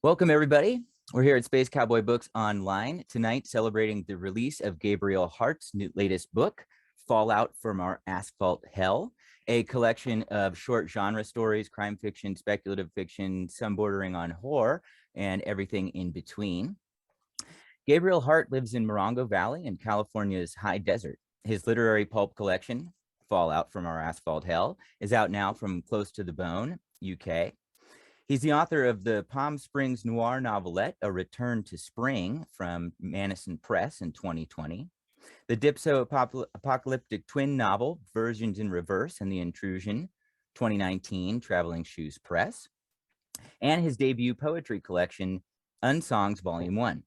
Welcome, everybody. We're here at Space Cowboy Books Online tonight, celebrating the release of Gabriel Hart's latest book, Fallout from Our Asphalt Hell, a collection of short genre stories, crime fiction, speculative fiction, some bordering on horror, and everything in between. Gabriel Hart lives in Morongo Valley in California's high desert. His literary pulp collection, Fallout from Our Asphalt Hell, is out now from Close to the Bone, UK. He's the author of the Palm Springs noir novelette, A Return to Spring, from Madison Press in 2020. The Dipso apocalyptic twin novel, Versions in Reverse and the Intrusion, 2019, Traveling Shoes Press. And his debut poetry collection, Unsongs Volume 1.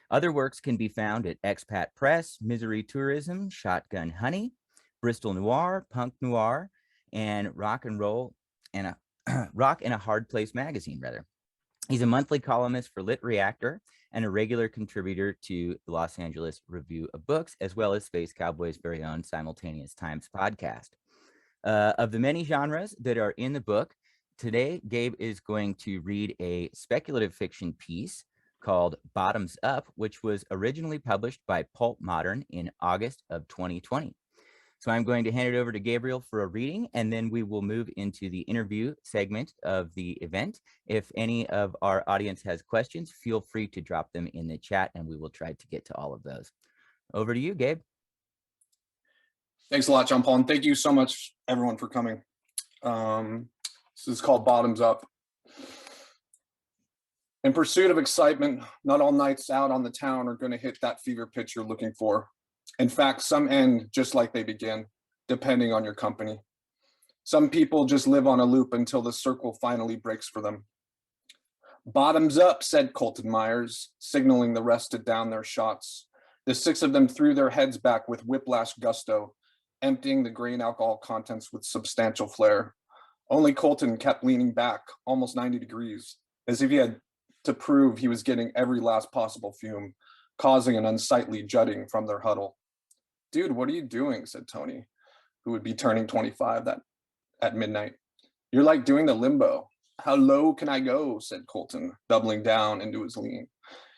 Other works can be found at Expat Press, Misery Tourism, Shotgun Honey, Bristol Noir, Punk Noir, and Rock and a Hard Place magazine, rather. He's a monthly columnist for Lit Reactor and a regular contributor to the Los Angeles Review of Books, as well as Space Cowboy's very own Simultaneous Times podcast. Of the many genres that are in the book, today Gabe is going to read a speculative fiction piece called Bottoms Up, which was originally published by Pulp Modern in August of 2020. So I'm going to hand it over to Gabriel for a reading, and then we will move into the interview segment of the event. If any of our audience has questions, feel free to drop them in the chat, and we will try to get to all of those. Over to you, Gabe. Thanks a lot, John Paul, and thank you so much, everyone, for coming. This is called Bottoms Up. In pursuit of excitement, not all nights out on the town are going to hit that fever pitch you're looking for. In fact, some end just like they begin, depending on your company. Some people just live on a loop until the circle finally breaks for them. Bottoms up, said Colton Myers, signaling the rest to down their shots. The six of them threw their heads back with whiplash gusto, emptying the grain alcohol contents with substantial flair. Only Colton kept leaning back, almost 90 degrees, as if he had to prove he was getting every last possible fume, causing an unsightly jutting from their huddle. Dude, what are you doing? Said Tony, who would be turning 25 at midnight. You're like doing the limbo. How low can I go? Said Colton, doubling down into his lean.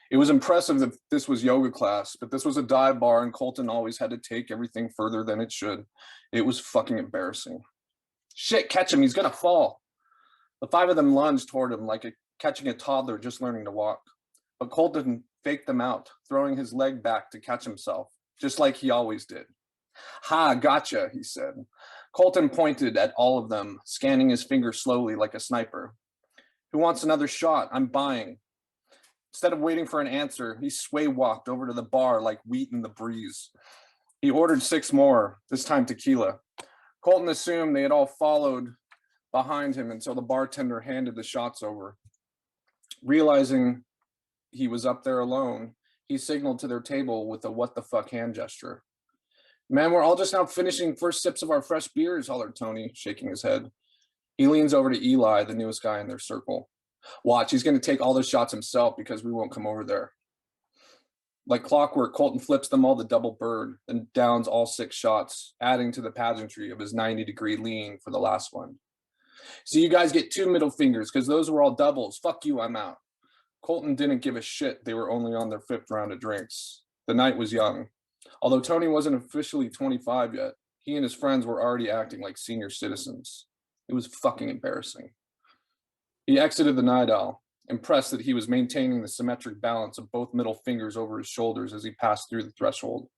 It was impressive that this was yoga class, but this was a dive bar and Colton always had to take everything further than it should. It was fucking embarrassing. Shit, catch him, he's gonna fall. The five of them lunged toward him like catching a toddler just learning to walk. But Colton faked them out, throwing his leg back to catch himself, just like he always did. Ha, gotcha, he said. Colton pointed at all of them, scanning his fingers slowly like a sniper. Who wants another shot? I'm buying. Instead of waiting for an answer, he sway-walked over to the bar like wheat in the breeze. He ordered 6 more, this time tequila. Colton assumed they had all followed behind him until the bartender handed the shots over. Realizing he was up there alone, he signaled to their table with a what the fuck hand gesture. Man, we're all just now finishing first sips of our fresh beers, hollered Tony, shaking his head. He leans over to Eli, the newest guy in their circle. Watch, he's going to take all the shots himself because we won't come over there. Like clockwork, Colton flips them all the double bird and downs all 6 shots, adding to the pageantry of his 90-degree lean for the last one. So you guys get 2 middle fingers because those were all doubles. Fuck you, I'm out. Colton didn't give a shit. They were only on their 5th round of drinks. The night was young. Although Tony wasn't officially 25 yet, he and his friends were already acting like senior citizens. It was fucking embarrassing. He exited the night owl, impressed that he was maintaining the symmetric balance of both middle fingers over his shoulders as he passed through the threshold.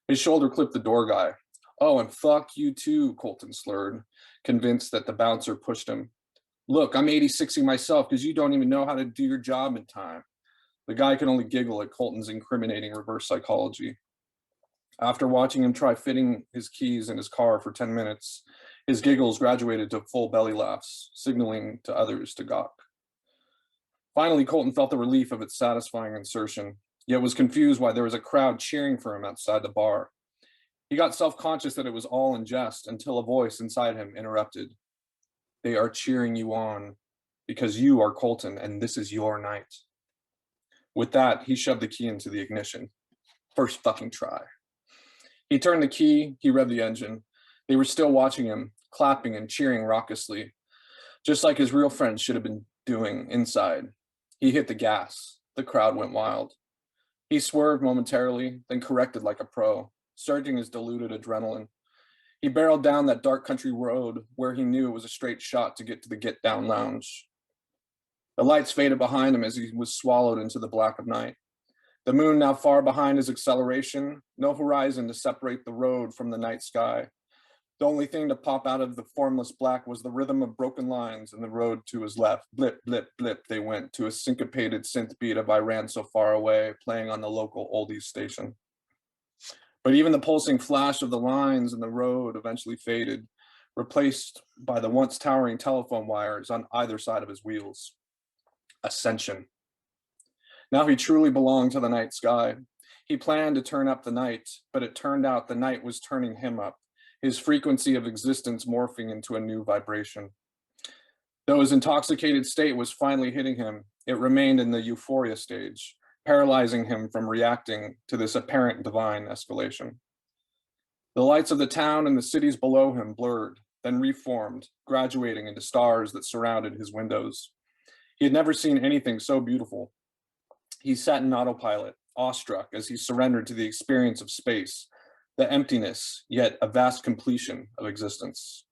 His shoulder clipped the door guy. Oh, and fuck you too, Colton slurred, convinced that the bouncer pushed him. Look, I'm 86ing myself because you don't even know how to do your job in time. The guy could only giggle at Colton's incriminating reverse psychology. After watching him try fitting his keys in his car for 10 minutes, his giggles graduated to full belly laughs, signaling to others to gawk. Finally, Colton felt the relief of its satisfying insertion, yet was confused why there was a crowd cheering for him outside the bar. He got self-conscious that it was all in jest until a voice inside him interrupted. They are cheering you on because you are Colton and this is your night. With that, he shoved the key into the ignition. First fucking try. He turned the key, he revved the engine. They were still watching him, clapping and cheering raucously, just like his real friends should have been doing inside. He hit the gas. The crowd went wild. He swerved momentarily, then corrected like a pro, surging his diluted adrenaline. He barreled down that dark country road where he knew it was a straight shot to get to the Get Down Lounge. The lights faded behind him as he was swallowed into the black of night. The moon now far behind his acceleration, no horizon to separate the road from the night sky. The only thing to pop out of the formless black was the rhythm of broken lines in the road to his left. Blip, blip, blip, they went to a syncopated synth beat of I Ran So Far Away, playing on the local oldies station. But even the pulsing flash of the lines in the road eventually faded, replaced by the once towering telephone wires on either side of his wheels. Ascension. Now he truly belonged to the night sky. He planned to turn up the night, but it turned out the night was turning him up, his frequency of existence morphing into a new vibration. Though his intoxicated state was finally hitting him, it remained in the euphoria stage, paralyzing him from reacting to this apparent divine escalation. The lights of the town and the cities below him blurred, then reformed, graduating into stars that surrounded his windows. He had never seen anything so beautiful. He sat in autopilot, awestruck as he surrendered to the experience of space, the emptiness, yet a vast completion of existence.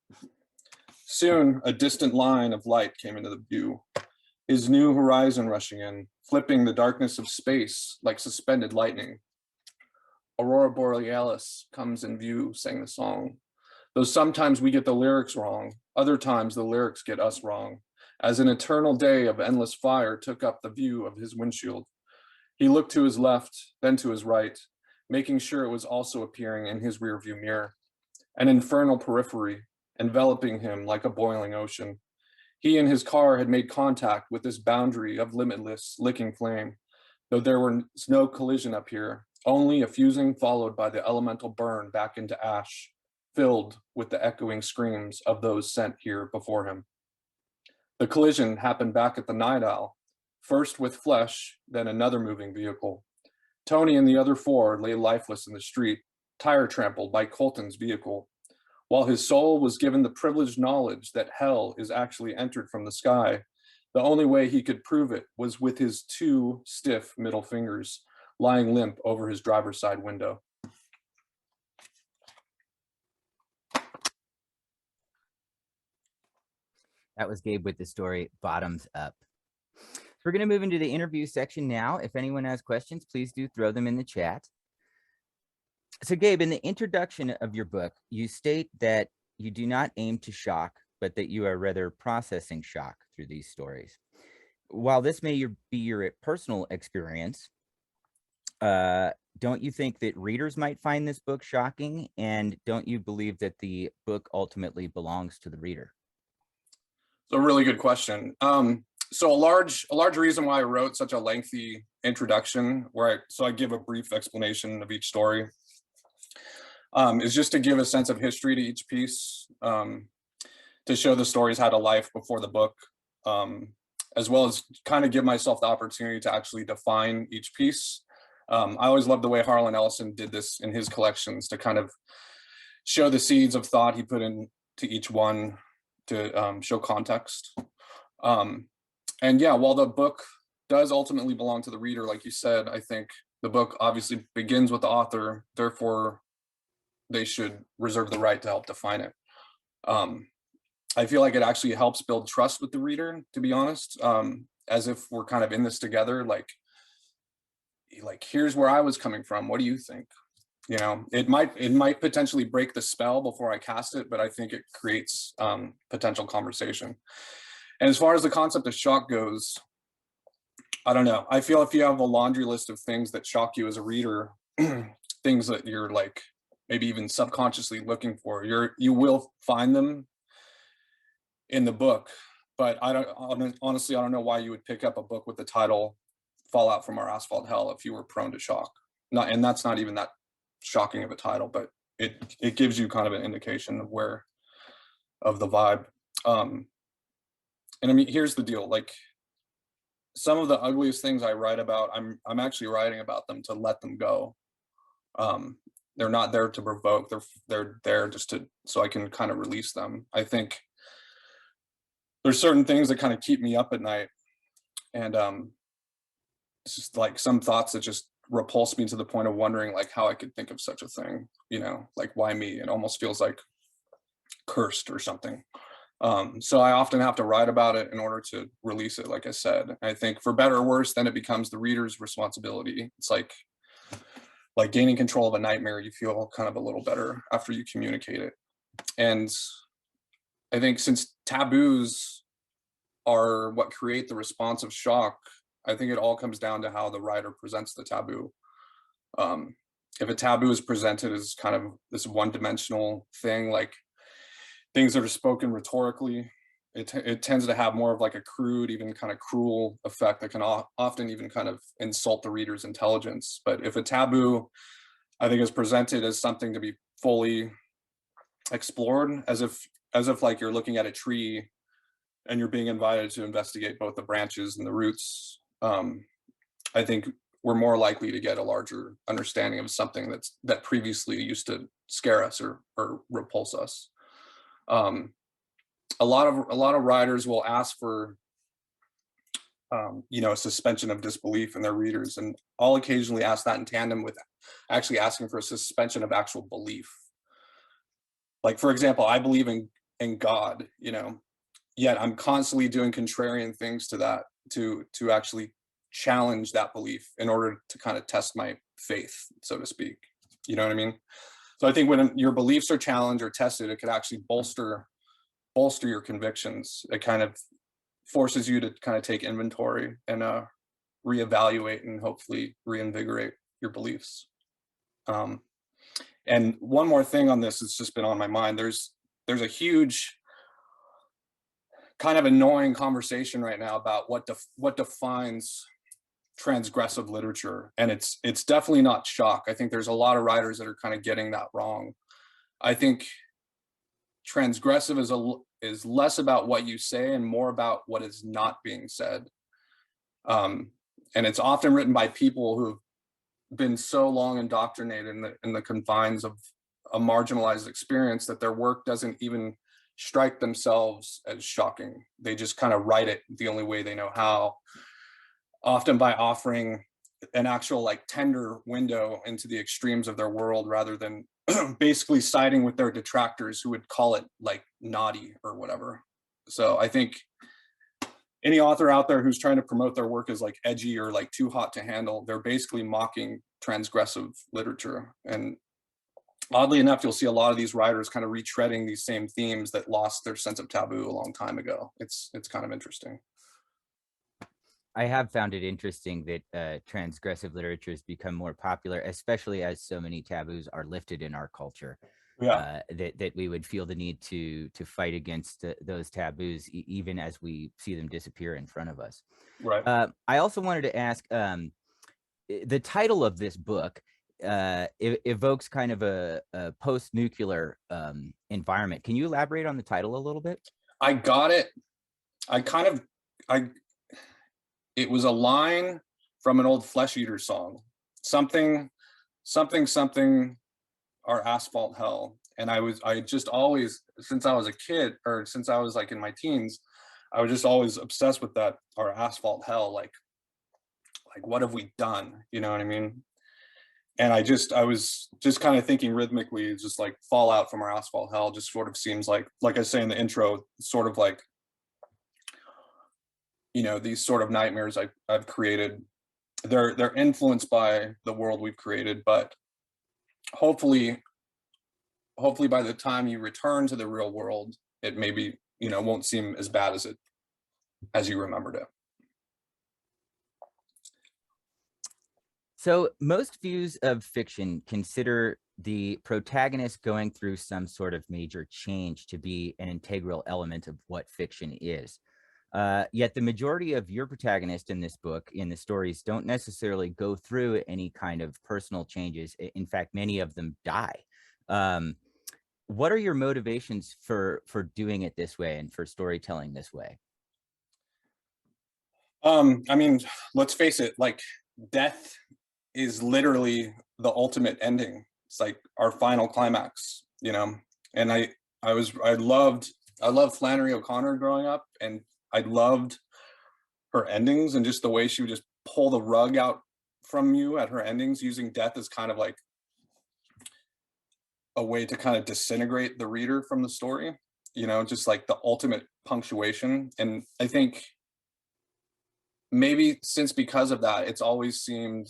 Soon, a distant line of light came into the view, his new horizon rushing in, flipping the darkness of space like suspended lightning. Aurora Borealis comes in view, sang the song. Though sometimes we get the lyrics wrong, other times the lyrics get us wrong, as an eternal day of endless fire took up the view of his windshield. He looked to his left, then to his right, making sure it was also appearing in his rearview mirror. An infernal periphery, enveloping him like a boiling ocean. He and his car had made contact with this boundary of limitless, licking flame, though there was no collision up here, only a fusing followed by the elemental burn back into ash, filled with the echoing screams of those sent here before him. The collision happened back at the Night Owl, first with flesh, then another moving vehicle. Tony and the other four lay lifeless in the street, tire trampled by Colton's vehicle, while his soul was given the privileged knowledge that hell is actually entered from the sky. The only way he could prove it was with his two stiff middle fingers lying limp over his driver's side window. That was Gabe with the story Bottoms Up. So we're going to move into the interview section now. If anyone has questions, please do throw them in the chat. So Gabe, in the introduction of your book, you state that you do not aim to shock, but that you are rather processing shock through these stories. While this may be your personal experience, don't you think that readers might find this book shocking? And don't you believe that the book ultimately belongs to the reader? It's a really good question. So a large reason why I wrote such a lengthy introduction, so I give a brief explanation of each story, is just to give a sense of history to each piece, to show the stories had a life before the book, as well as kind of give myself the opportunity to actually define each piece. I always loved the way Harlan Ellison did this in his collections, to kind of show the seeds of thought he put into each one to show context. And yeah, while the book does ultimately belong to the reader, like you said, I think the book obviously begins with the author, therefore they should reserve the right to help define it. I feel like it actually helps build trust with the reader, to be honest, as if we're kind of in this together, like here's where I was coming from, what do you think? You know, it might potentially break the spell before I cast it, but I think it creates potential conversation. And as far as the concept of shock goes, I don't know. I feel if you have a laundry list of things that shock you as a reader, things that you're like maybe even subconsciously looking for, you will find them in the book. But honestly, I don't know why you would pick up a book with the title "Fallout from Our Asphalt Hell" if you were prone to shock. And that's not even that shocking of a title, but it gives you kind of an indication of the vibe. And I mean, here's the deal, like some of the ugliest things I write about, I'm actually writing about them to let them go. They're not there to provoke, they're there just so I can kind of release them. I think there's certain things that kind of keep me up at night, And it's just like some thoughts that just repulse me to the point of wondering like how I could think of such a thing, you know, like why me? It almost feels like cursed or something. So I often have to write about it in order to release it, like I said. I think for better or worse, then it becomes the reader's responsibility. It's like gaining control of a nightmare. You feel kind of a little better after you communicate it. And I think since taboos are what create the response of shock, I think it all comes down to how the writer presents the taboo. If a taboo is presented as kind of this one-dimensional thing, like things that are spoken rhetorically, it tends to have more of like a crude, even kind of cruel effect that can often even kind of insult the reader's intelligence. But if a taboo, I think, is presented as something to be fully explored, as if like you're looking at a tree and you're being invited to investigate both the branches and the roots, I think we're more likely to get a larger understanding of something that previously used to scare us or repulse us. A lot of writers will ask for you know, a suspension of disbelief in their readers, and I'll occasionally ask that in tandem with actually asking for a suspension of actual belief. Like, for example, I believe in God, you know, yet I'm constantly doing contrarian things to that to actually challenge that belief in order to kind of test my faith, so to speak. You know what I mean? So I think when your beliefs are challenged or tested, it could actually bolster your convictions. It kind of forces you to kind of take inventory and reevaluate and hopefully reinvigorate your beliefs. And one more thing on this that's just been on my mind. There's a huge kind of annoying conversation right now about what defines transgressive literature, and it's definitely not shock. I think there's a lot of writers that are kind of getting that wrong. I think transgressive is less about what you say and more about what is not being said. And it's often written by people who've been so long indoctrinated in the confines of a marginalized experience that their work doesn't even strike themselves as shocking. They just kind of write it the only way they know how, often by offering an actual like tender window into the extremes of their world rather than basically siding with their detractors who would call it like naughty or whatever. So I think any author out there who's trying to promote their work as like edgy or like too hot to handle, they're basically mocking transgressive literature. And oddly enough, you'll see a lot of these writers kind of retreading these same themes that lost their sense of taboo a long time ago. It's kind of interesting. I have found it interesting that transgressive literature has become more popular, especially as so many taboos are lifted in our culture. Yeah. That we would feel the need to fight against those taboos, even as we see them disappear in front of us. Right. I also wanted to ask, the title of this book evokes kind of a post-nuclear environment. Can you elaborate on the title a little bit? I got it. It was a line from an old Flesh Eater song, something, our asphalt hell. And I just always, since I was a kid, or since I was like in my teens, I was just always obsessed with that, our asphalt hell, like what have we done? You know what I mean? And I was just kind of thinking rhythmically, just like fallout from our asphalt hell just sort of seems like I say in the intro, sort of like, you know, these sort of nightmares I've created, they're influenced by the world we've created, but hopefully by the time you return to the real world, it maybe, you know, won't seem as bad as you remembered it. So most views of fiction consider the protagonist going through some sort of major change to be an integral element of what fiction is. Yet the majority of your protagonists in this book, in the stories, don't necessarily go through any kind of personal changes. In fact, many of them die. What are your motivations for doing it this way and for storytelling this way? I mean, let's face it, like death is literally the ultimate ending. It's like our final climax, you know. And I loved Flannery O'Connor growing up, and I loved her endings, and just the way she would just pull the rug out from you at her endings, using death as kind of like a way to kind of disintegrate the reader from the story, you know, just like the ultimate punctuation. And I think maybe since because of that, it's always seemed,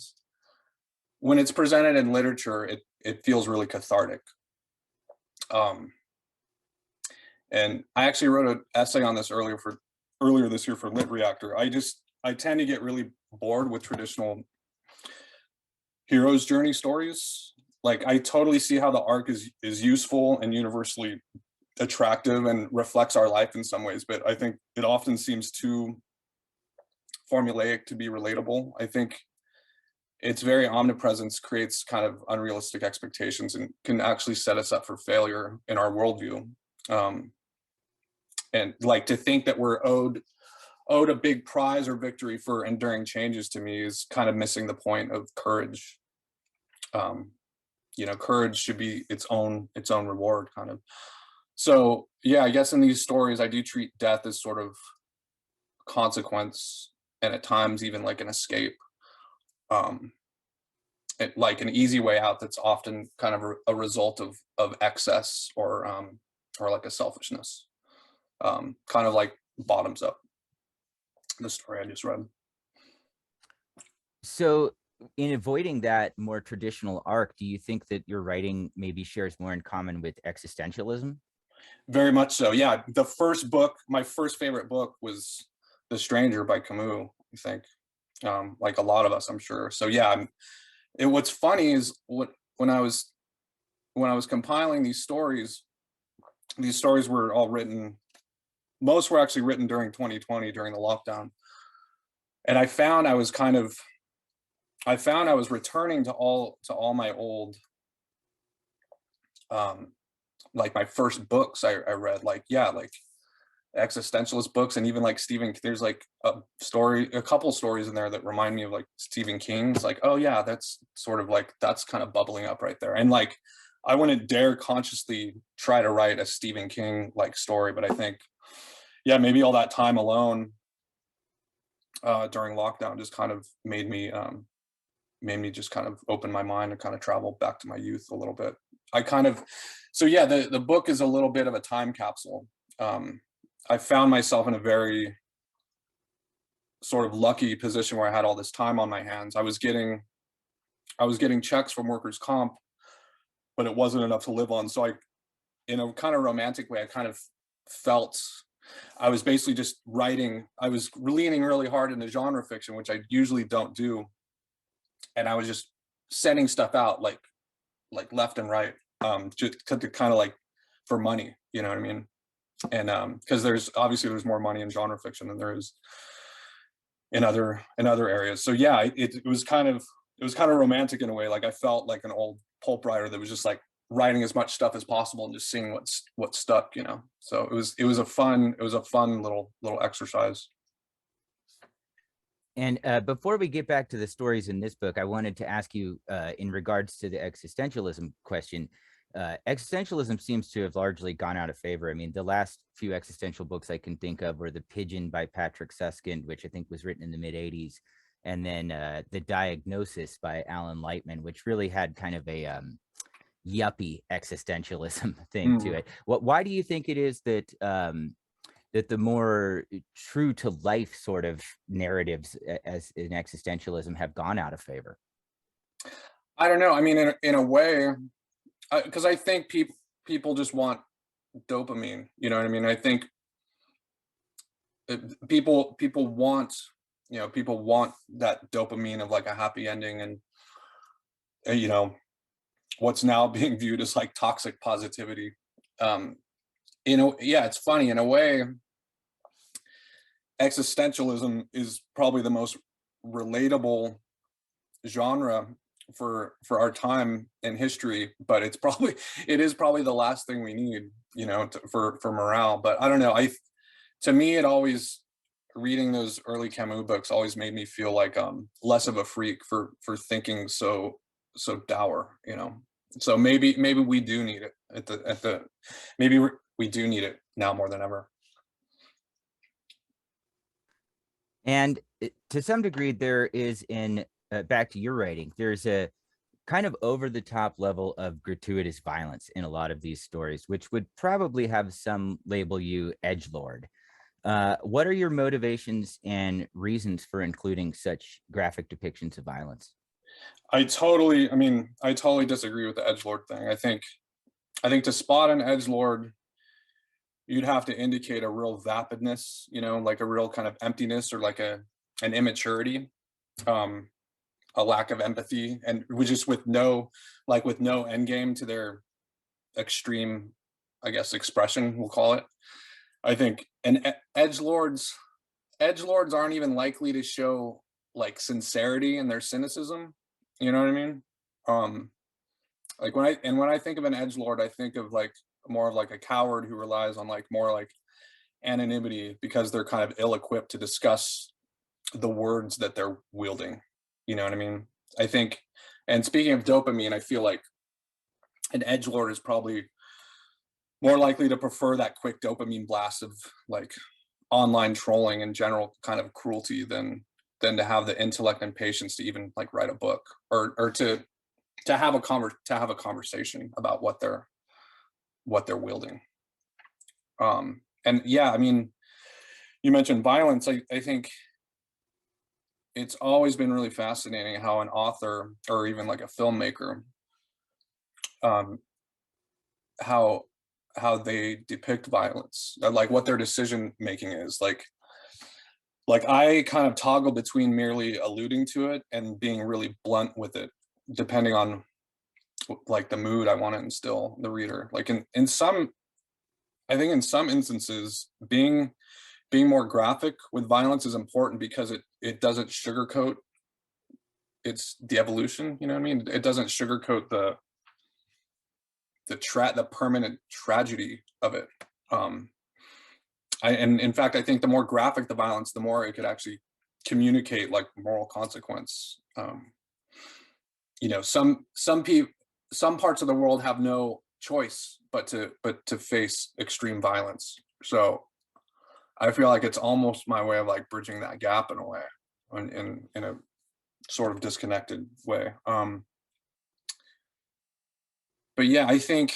when it's presented in literature, it feels really cathartic. Um, and I actually wrote an essay on this earlier this year for Lit Reactor. I tend to get really bored with traditional hero's journey stories. Like, I totally see how the arc is useful and universally attractive and reflects our life in some ways, but I think it often seems too formulaic to be relatable. I think its very omnipresence creates kind of unrealistic expectations and can actually set us up for failure in our worldview. And like, to think that we're owed a big prize or victory for enduring changes, to me, is kind of missing the point of courage. You know, courage should be its own reward, kind of. So yeah, I guess in these stories, I do treat death as sort of consequence, and at times even like an escape, like an easy way out that's often kind of a result of excess, or like a selfishness, kind of like Bottoms Up, the story I just read. So in avoiding that more traditional arc, do you think that your writing maybe shares more in common with existentialism? Very much so. Yeah, the first book, my first favorite book, was The Stranger by Camus, I think. Like a lot of us, I'm sure. So yeah, what's funny is when I was compiling these stories were all written. Most were actually written during 2020, during the lockdown, and I found I was returning to all my old, like my first books I read, like, yeah, like existentialist books, and even like there's like a couple stories in there that remind me of like Stephen King's, like, oh yeah, that's sort of like, that's kind of bubbling up right there. And like, I wouldn't dare consciously try to write a Stephen King like story, but I think, yeah, maybe all that time alone during lockdown just kind of made me just kind of open my mind and kind of travel back to my youth a little bit. So yeah, the book is a little bit of a time capsule. I found myself in a very sort of lucky position where I had all this time on my hands. I was getting checks from workers' comp, but it wasn't enough to live on. So in a kind of romantic way, I kind of felt I was basically just writing. I was leaning really hard into genre fiction, which I usually don't do, and I was just sending stuff out like left and right, just to kind of like, for money, you know what I mean? And because there's more money in genre fiction than there is in other areas. So yeah, it was kind of romantic in a way. Like, I felt like an old pulp writer that was just like writing as much stuff as possible and just seeing what stuck, you know. So it was a fun little exercise. And before we get back to the stories in this book, I wanted to ask you, in regards to the existentialism question. Existentialism seems to have largely gone out of favor. I mean, the last few existential books I can think of were The Pigeon by Patrick Suskind, which I think was written in the mid-'80s, and then The Diagnosis by Alan Lightman, which really had kind of a yuppie existentialism thing to it. Why do you think it is that that the more true to life sort of narratives as in existentialism have gone out of favor? I don't know. I mean, in a way, because I think people just want dopamine. You know what I mean? I think people want, people want that dopamine of like a happy ending, and you know, what's now being viewed as like toxic positivity. Yeah, it's funny in a way. Existentialism is probably the most relatable genre for our time in history, but it is probably the last thing we need, for morale. But I don't know, to me, it always, reading those early Camus books always made me feel like less of a freak for thinking so dour, so maybe we do need it we do need it now more than ever. And to some degree, there is back to your writing, there's a kind of over the top level of gratuitous violence in a lot of these stories, which would probably have some label you edgelord. What are your motivations and reasons for including such graphic depictions of violence? I totally disagree with the edgelord thing. I think to spot an edgelord, you'd have to indicate a real vapidness, like a real kind of emptiness, or like an immaturity, um, a lack of empathy, and just with no end game to their extreme, I guess, expression, we'll call it. I think, and edgelords aren't even likely to show like sincerity in their cynicism. You know what I mean? Um, like when I think of an edgelord, I think of like more of like a coward who relies on like more like anonymity because they're kind of ill-equipped to discuss the words that they're wielding. You know what I mean? I think, and speaking of dopamine, I feel like an edgelord is probably more likely to prefer that quick dopamine blast of like online trolling and general kind of cruelty than to have the intellect and patience to even like write a book, or to have a conversation about what they're wielding. And yeah, I mean, you mentioned violence. I think it's always been really fascinating how an author or even like a filmmaker, um, how they depict violence, like what their decision making is. Like I kind of toggle between merely alluding to it and being really blunt with it, depending on like the mood I want to instill in the reader. Like in some, I think in some instances, being more graphic with violence is important because it doesn't sugarcoat the evolution. You know what I mean? It doesn't sugarcoat the permanent tragedy of it. And in fact, I think the more graphic the violence, the more it could actually communicate like moral consequence. Some parts of the world have no choice but to face extreme violence. So I feel like it's almost my way of like bridging that gap in a way, in a sort of disconnected way. But yeah, I think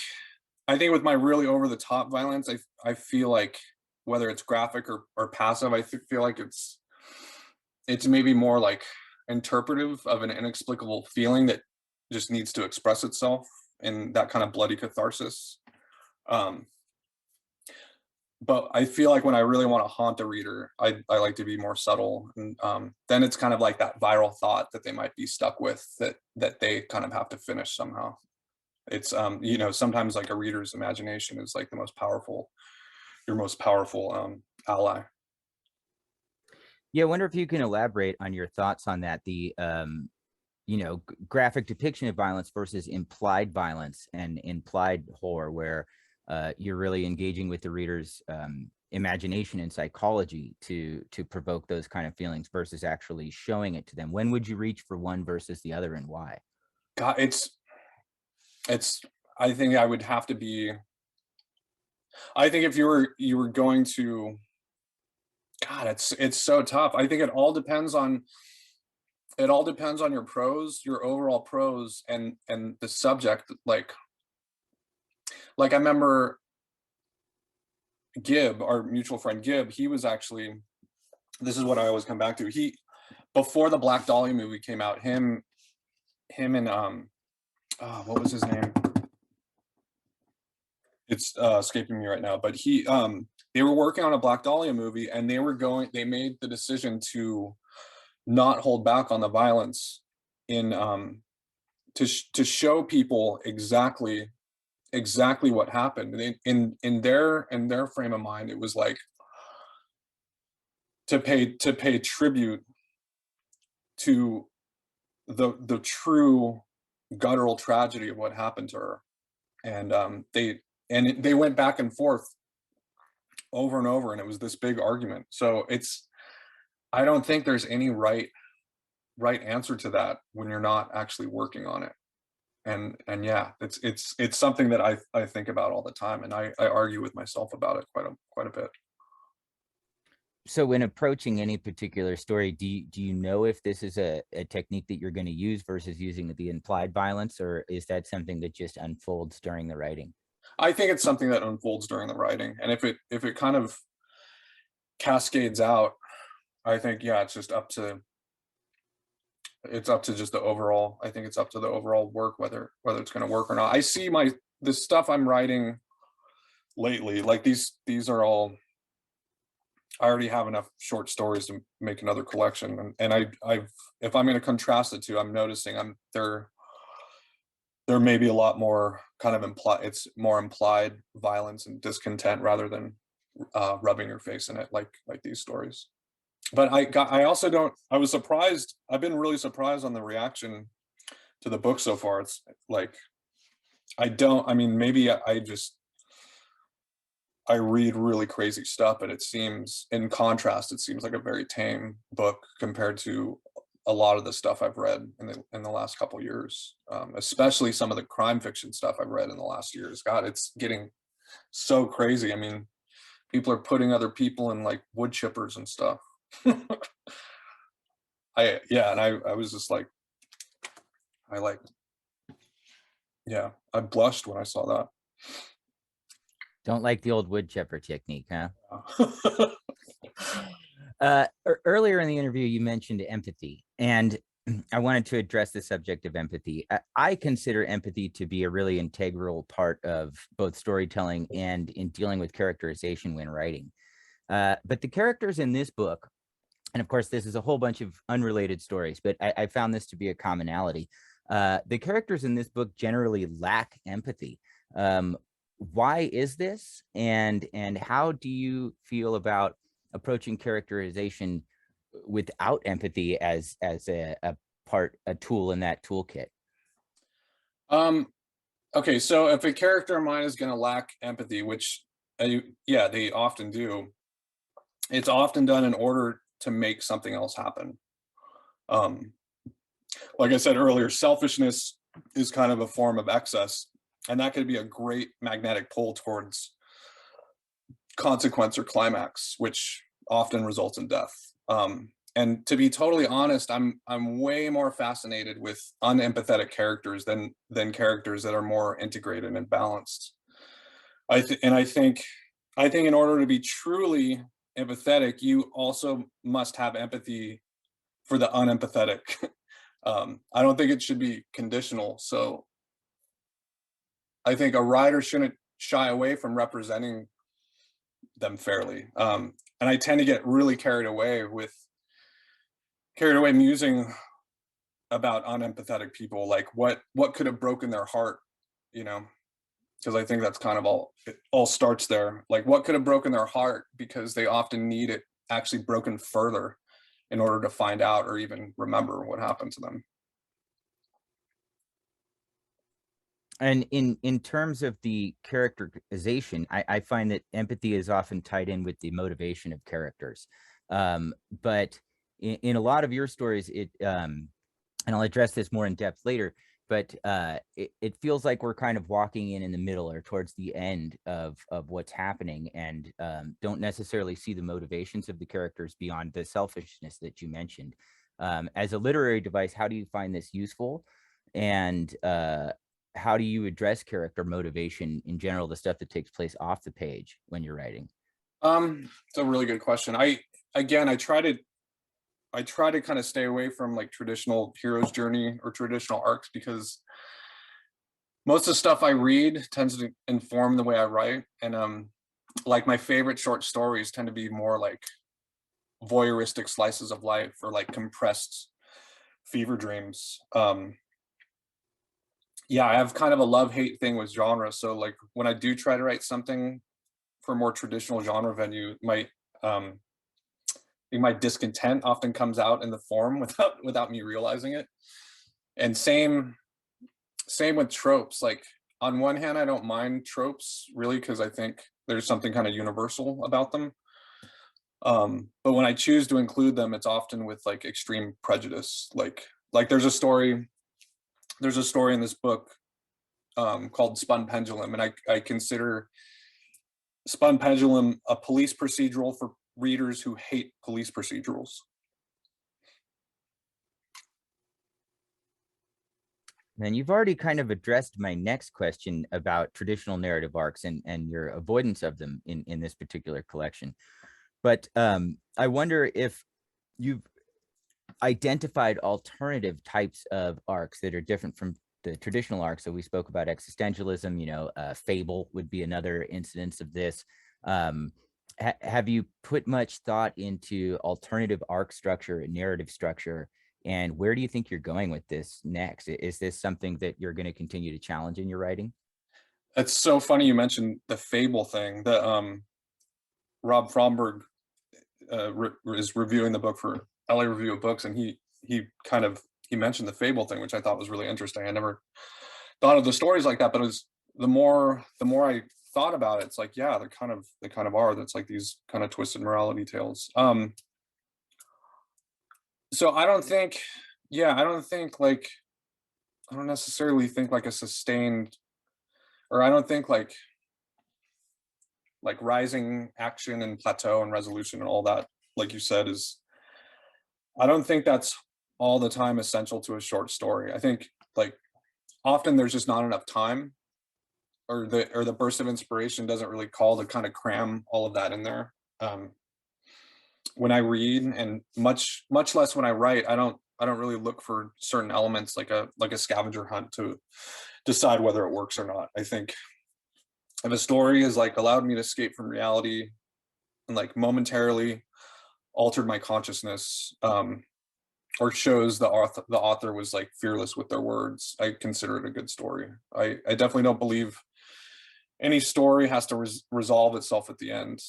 with my really over the top violence, I feel like whether it's graphic or passive, feel like it's maybe more like interpretive of an inexplicable feeling that just needs to express itself in that kind of bloody catharsis. Um, but I feel like when I really want to haunt the reader, I like to be more subtle, and then it's kind of like that viral thought that they might be stuck with that they kind of have to finish somehow. It's sometimes like a reader's imagination is like your most powerful ally. Yeah, I wonder if you can elaborate on your thoughts on that. The graphic depiction of violence versus implied violence and implied horror, where you're really engaging with the reader's imagination and psychology to provoke those kind of feelings versus actually showing it to them. When would you reach for one versus the other, and why? God, it's I think I would have to be. I think if you were going to, God, it's so tough. I think it all depends on your prose, your overall prose, and the subject. Like I remember Gib, our mutual friend Gib, he was actually, this is what I always come back to. He, before the Black Dahlia movie came out, him and what was his name? It's escaping me right now, but they were working on a Black Dahlia movie, and they made the decision to not hold back on the violence in to show people exactly what happened. In their frame of mind, it was like to pay tribute to the true guttural tragedy of what happened to her. And they went back and forth over and over, and it was this big argument. So I don't think there's any right answer to that when you're not actually working on it. And yeah, it's something that I think about all the time, and I argue with myself about it quite a bit. So when approaching any particular story, do you know if this is a technique that you're going to use versus using the implied violence, or is that something that just unfolds during the writing? I think it's something that unfolds during the writing, and if it kind of cascades out, I think, yeah, it's up to just the overall. I think it's up to the overall work, whether it's going to work or not. I see the stuff I'm writing lately, like these are all, I already have enough short stories to make another collection, and I've if I'm going to contrast the two, I'm noticing there may be a lot more kind of it's more implied violence and discontent rather than rubbing your face in it, like these stories. But I also don't, I was surprised, I've been really surprised on the reaction to the book so far. It's like, I mean, maybe I read really crazy stuff, but it seems, in contrast, it seems like a very tame book compared to a lot of the stuff I've read in the last couple of years, especially some of the crime fiction stuff I've read in the last years. God, it's getting so crazy. I mean, people are putting other people in like wood chippers and stuff. Yeah, and I was just like, I like, yeah, I blushed when I saw Don't like the old wood chipper technique, huh? that. Earlier in the interview, you mentioned empathy, and I wanted to address the subject of empathy. I consider empathy to be a really integral part of both storytelling and in dealing with characterization when writing. But the characters in this book, and of course, this is a whole bunch of unrelated stories, but I found this to be a commonality. The characters in this book generally lack empathy. Why is this, and how do you feel about approaching characterization without empathy as a tool in that toolkit? um, okay, so if a character of mine is going to lack empathy, which yeah, they often do, it's often done in order to make something else happen. Um, like I said earlier, selfishness is kind of a form of excess, and that could be a great magnetic pull towards consequence or climax, which often results in death. And to be totally honest, I'm way more fascinated with unempathetic characters than characters that are more integrated and balanced. I think in order to be truly empathetic, you also must have empathy for the unempathetic. I don't think it should be conditional. So I think a writer shouldn't shy away from representing them fairly. And I tend to get really carried away musing about unempathetic people, like what could have broken their heart, you know, because I think that's kind of it all starts there. Like what could have broken their heart, because they often need it actually broken further in order to find out or even remember what happened to them. And in terms of the characterization, I find that empathy is often tied in with the motivation of characters. But in a lot of your stories, and I'll address this more in depth later, but it feels like we're kind of walking in the middle or towards the end of what's happening, and don't necessarily see the motivations of the characters beyond the selfishness that you mentioned. As a literary device, how do you find this useful? And how do you address character motivation in general, the stuff that takes place off the page when you're writing? It's a really good question. Again, I try to kind of stay away from like traditional hero's journey or traditional arcs, because most of the stuff I read tends to inform the way I write. And like my favorite short stories tend to be more like voyeuristic slices of life, or like compressed fever dreams. Yeah, I have kind of a love-hate thing with genre. So like when I do try to write something for more traditional genre venue, um my discontent often comes out in the form without me realizing it. And same with tropes. Like on one hand, I don't mind tropes really, because I think there's something kind of universal about them. But when I choose to include them, it's often with like extreme prejudice. Like there's a story in this book called Spun Pendulum, and I consider Spun Pendulum a police procedural for readers who hate police procedurals. And you've already kind of addressed my next question about traditional narrative arcs and your avoidance of them in this particular collection. But I wonder if you've identified alternative types of arcs that are different from the traditional arcs. So we spoke about existentialism, you know, fable would be another instance of this. Have you put much thought into alternative arc structure and narrative structure? And where do you think you're going with this next? Is this something that you're going to continue to challenge in your writing? It's so funny you mentioned the fable thing. The Rob Fromberg is reviewing the book for LA Review of Books, and he mentioned the fable thing, which I thought was really interesting. I never thought of the stories like that, but it was the more I thought about it, it's like, yeah, they kind of are. That's like these kind of twisted morality tales. So I don't think, yeah, I don't necessarily think like a sustained, or I don't think like rising action and plateau and resolution and all that, like you said, is, I don't think that's all the time essential to a short story. I think like often there's just not enough time, or the burst of inspiration doesn't really call to kind of cram all of that in there. When I read, and much less when I write, I don't really look for certain elements like a scavenger hunt to decide whether it works or not. I think if a story has like allowed me to escape from reality and like momentarily altered my consciousness, or shows the author was like fearless with their words, I consider it a good story. I definitely don't believe any story has to resolve itself at the end.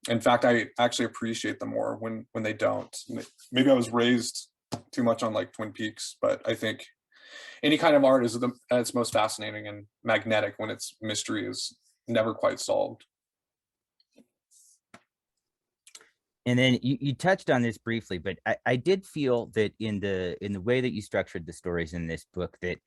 In fact, I actually appreciate them more when they don't. Maybe I was raised too much on like Twin Peaks, but I think any kind of art is at its most fascinating and magnetic when its mystery is never quite solved. And then you touched on this briefly, but I did feel that in the way that you structured the stories in this book, that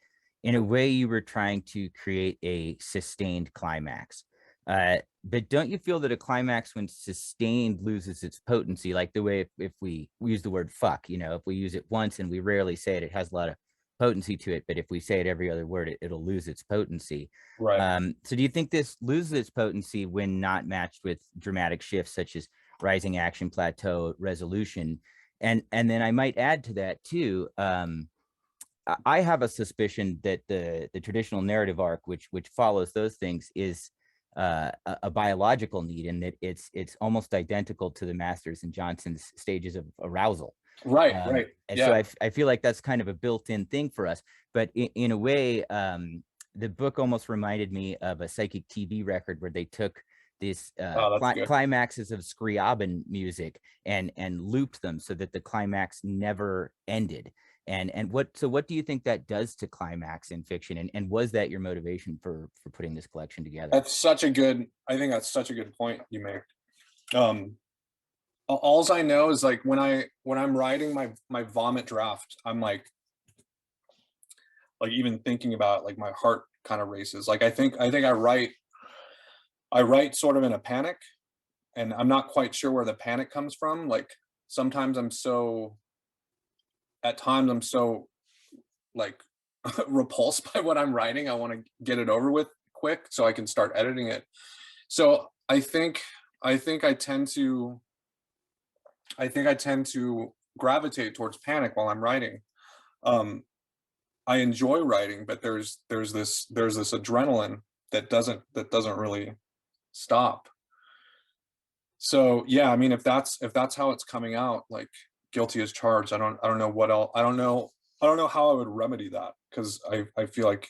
in a way you were trying to create a sustained climax. But don't you feel that a climax when sustained loses its potency? Like the way if we use the word fuck, you know, if we use it once and we rarely say it, it has a lot of potency to it. But if we say it every other word, it'll lose its potency. Right. So do you think this loses its potency when not matched with dramatic shifts such as rising action, plateau, resolution? And then I might add to that too. I have a suspicion that the traditional narrative arc, which follows those things, is a biological need, and that it's almost identical to the Masters and Johnson's stages of arousal. Right. And so Yeah. I feel like that's kind of a built-in thing for us. But in a way, the book almost reminded me of a psychic TV record where they took this Oh, that's good. climaxes of Scriabin music and looped them so that the climax never ended. And what do you think that does to climax in fiction? And was that your motivation for putting this collection together? I think that's such a good point you make. Alls I know is like when I'm writing my vomit draft, I'm like even thinking about it, like my heart kind of races. Like I think I write sort of in a panic, and I'm not quite sure where the panic comes from. Like sometimes at times I'm so like repulsed by what I'm writing. I want to get it over with quick so I can start editing it. So I think I tend to gravitate towards panic while I'm writing. I enjoy writing, but there's this adrenaline that doesn't really stop. So yeah, I mean, if that's how it's coming out, like guilty as charged, I don't know what else. I don't know how I would remedy that, because I feel like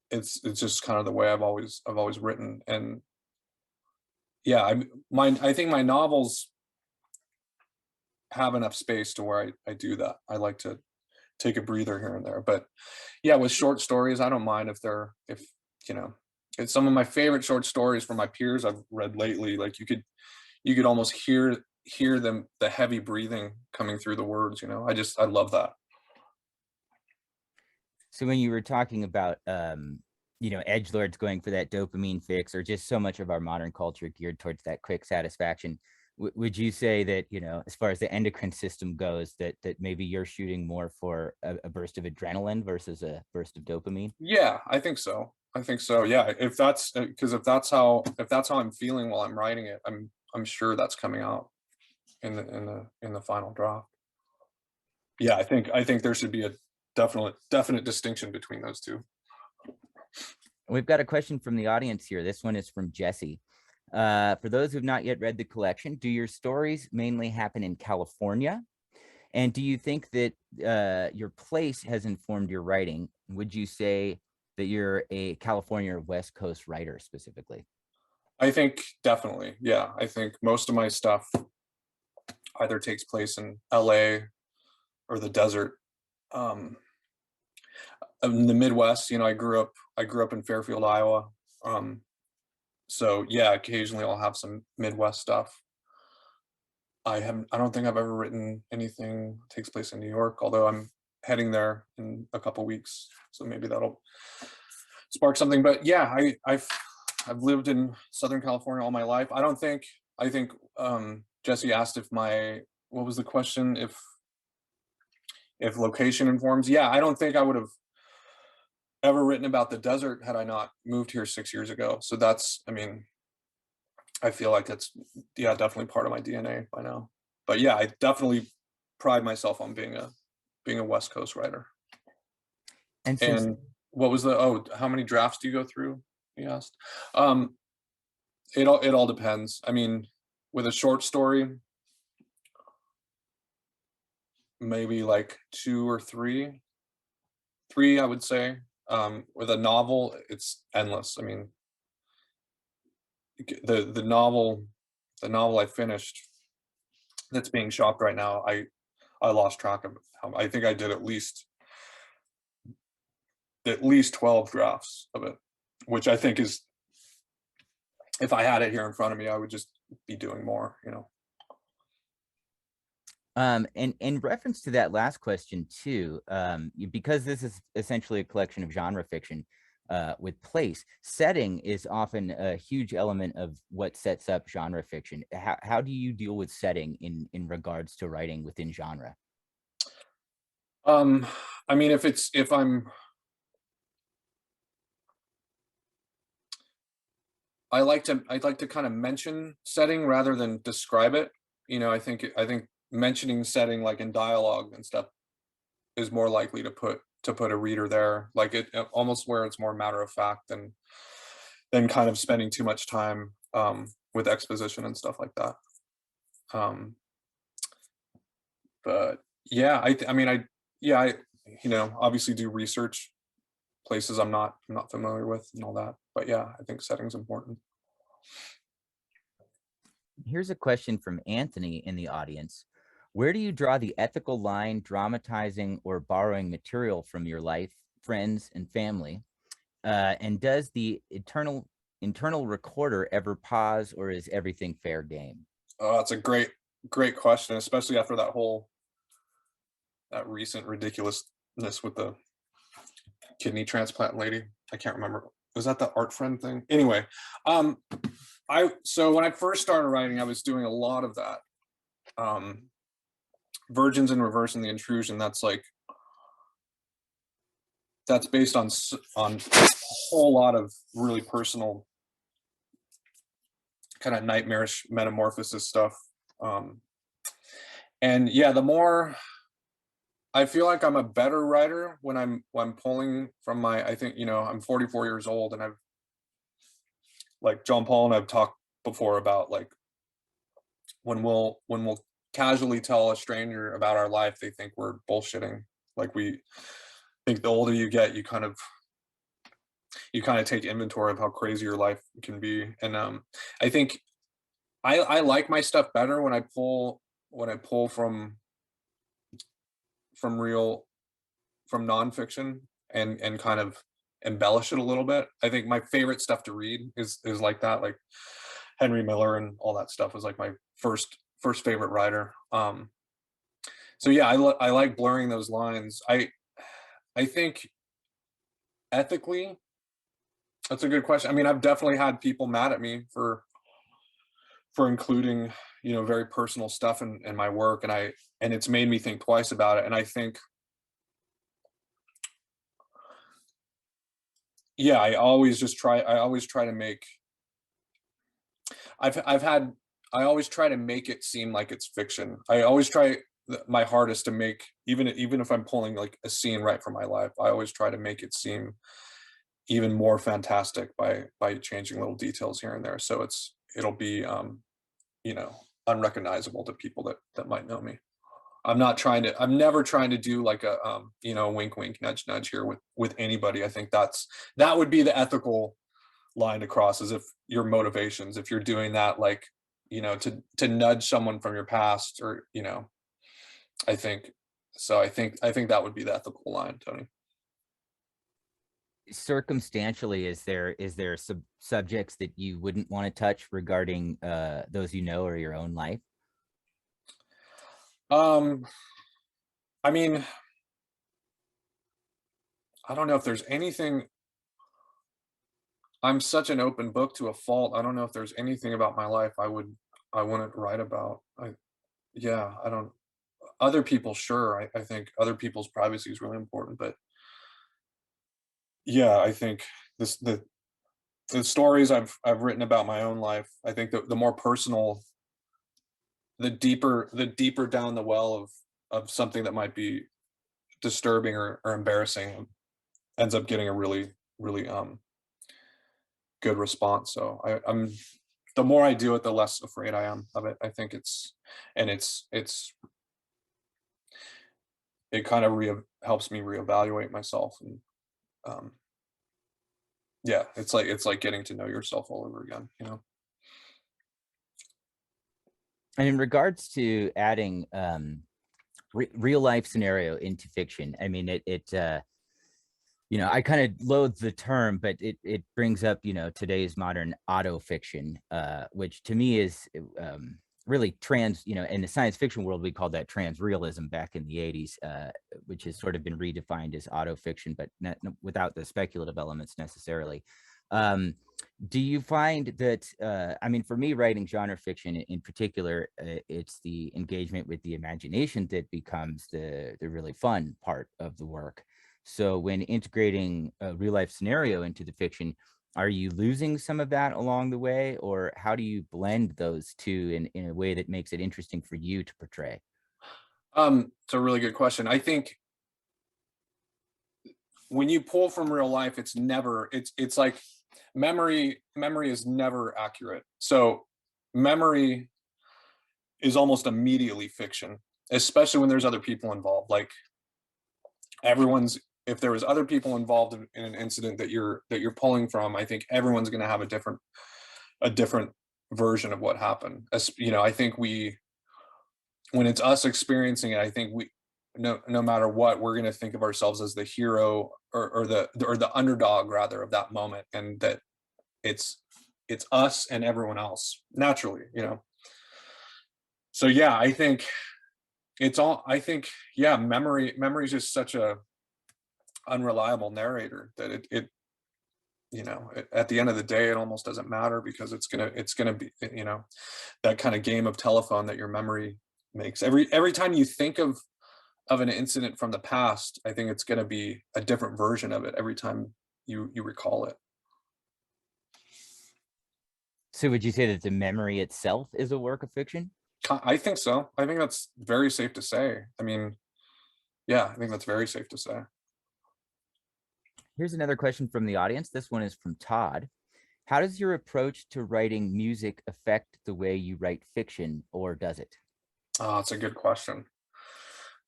it's just kind of the way I've always written. And yeah, I think my novels have enough space to where I do that. I like to take a breather here and there. But yeah, with short stories, I don't mind if you know, it's some of my favorite short stories from my peers I've read lately. Like you could almost hear them, the heavy breathing coming through the words, you know. I love that. So when you were talking about edgelords going for that dopamine fix, or just so much of our modern culture geared towards that quick satisfaction. Would you say that, as far as the endocrine system goes, that maybe you're shooting more for a burst of adrenaline versus a burst of dopamine? Yeah, I think so. I think so. Yeah, if that's because if that's how I'm feeling while I'm writing it, I'm sure that's coming out in the final draft. Yeah, I think there should be a definite distinction between those two. We've got a question from the audience here. This one is from Jesse. For those who've not yet read the collection, do your stories mainly happen in California? And do you think that your place has informed your writing? Would you say that you're a California or West Coast writer specifically? I think definitely. Yeah, I think most of my stuff either takes place in LA or the desert. Um, in the Midwest, I grew up in Fairfield, Iowa. Um, so yeah, occasionally I'll have some Midwest stuff. I don't think I've ever written anything that takes place in New York, although I'm heading there in a couple weeks, so maybe that'll spark something. But yeah, I've lived in Southern California all my life. I think Jesse asked if my what was the question, if location informs. Yeah, I don't think I would have ever written about the desert had I not moved here 6 years ago. So I mean, I feel like it's, yeah, definitely part of my DNA by now. But yeah, I definitely pride myself on being a West Coast writer. And since And what was how many drafts do you go through? He asked. Um, it all depends. I mean, with a short story, maybe like two or three. Three, I would say. With a novel, it's endless. I mean, the novel I finished that's being shopped right now, I lost track of how I think I did at least 12 drafts of it, which I think is, if I had it here in front of me, I would just be doing more. and in reference to that last question too, because this is essentially a collection of genre fiction, with place, setting is often a huge element of what sets up genre fiction. How do you deal with setting in regards to writing within genre? Um, I mean, if I'd like to kind of mention setting rather than describe it. I think mentioning setting like in dialogue and stuff is more likely to put a reader there, like almost where it's more matter of fact than kind of spending too much time with exposition and stuff like that. Um, but yeah, I mean, yeah, I obviously do research places I'm not familiar with and all that. But yeah, I think setting's important. Here's a question from Anthony in the audience. Where do you draw the ethical line dramatizing or borrowing material from your life, friends, and family? And does the internal recorder ever pause, or is everything fair game? Oh, that's a great question, especially after that recent ridiculousness with the kidney transplant lady. I can't remember. Was that the art friend thing? Anyway, um, so when I first started writing, I was doing a lot of that. Um, Virgins in Reverse and the Intrusion. That's based on a whole lot of really personal, kind of nightmarish metamorphosis stuff. Um, and yeah, the more I feel like I'm a better writer when I'm pulling from I think, I'm 44 years old, and I've, like John Paul and I've talked before about, like, when we'll casually tell a stranger about our life, they think we're bullshitting. Like, we think the older you get, you kind of take inventory of how crazy your life can be. And I think I like my stuff better when I pull from real from nonfiction and kind of embellish it a little bit. I think my favorite stuff to read is like that, like Henry Miller and all that stuff was like my first favorite writer. So yeah, I like blurring those lines. I think ethically, That's a good question. I mean, I've definitely had people mad at me for including, you know, very personal stuff in my work, and it's made me think twice about it. And I think, yeah, I always try to make I've had I always try to make it seem like it's fiction. I always try my hardest to make, even if I'm pulling like a scene right from my life, I always try to make it seem even more fantastic by changing little details here and there. So it'll be you know, unrecognizable to people that might know me. I'm never trying to do like a you know, wink wink nudge nudge here with anybody. I think that would be the ethical line to cross, is if your motivations, if you're doing that, like, you know, to nudge someone from your past, or, you know, I think I think that would be the ethical line, Tony. Circumstantially, is there subjects that you wouldn't want to touch regarding those you know or your own life? Um, I mean, I don't know if there's anything. I'm such an open book to a fault. I don't know if there's anything about my life I wouldn't write about. Yeah, I don't. Other people, sure. I think other people's privacy is really important, but yeah, I think this the stories I've written about my own life, I think the more personal, the deeper down the well of something that might be disturbing or embarrassing ends up getting a really good response. So I'm the more I do it, the less afraid I am of it. I think it kind of helps me reevaluate myself, and um, yeah, it's like getting to know yourself all over again. You know. And in regards to adding real life scenario into fiction, I mean, I kind of loathe the term, but it brings up, today's modern auto fiction, which to me is really in the science fiction world, we called that trans realism back in the 80s, which has sort of been redefined as auto fiction, but without the speculative elements necessarily. Um, do you find that, I mean, for me, writing genre fiction in particular, it's the engagement with the imagination that becomes the really fun part of the work. So when integrating a real life scenario into the fiction, are you losing some of that along the way, or how do you blend those two in a way that makes it interesting for you to portray? It's a really good question. I think when you pull from real life, it's like memory is never accurate. So memory is almost immediately fiction, especially when there's other people involved. Like everyone's if there was other people involved in an incident that you're pulling from, I think everyone's going to have a different version of what happened. As you know, I think when it's us experiencing it, I think no matter what, we're going to think of ourselves as the hero, or the underdog rather of that moment, and that it's it's us and everyone else naturally, you know. So yeah, I think, yeah, memory is just such a unreliable narrator that at the end of the day, it almost doesn't matter, because it's gonna be, that kind of game of telephone that your memory makes. Every time you think of an incident from the past, I think it's gonna be a different version of it every time you recall it. So would you say that the memory itself is a work of fiction? I think so. I think that's very safe to say. I mean, yeah, I think that's very safe to say. Here's another question from the audience. This one is from Todd. How does your approach to writing music affect the way you write fiction, or does it? Oh, it's a good question.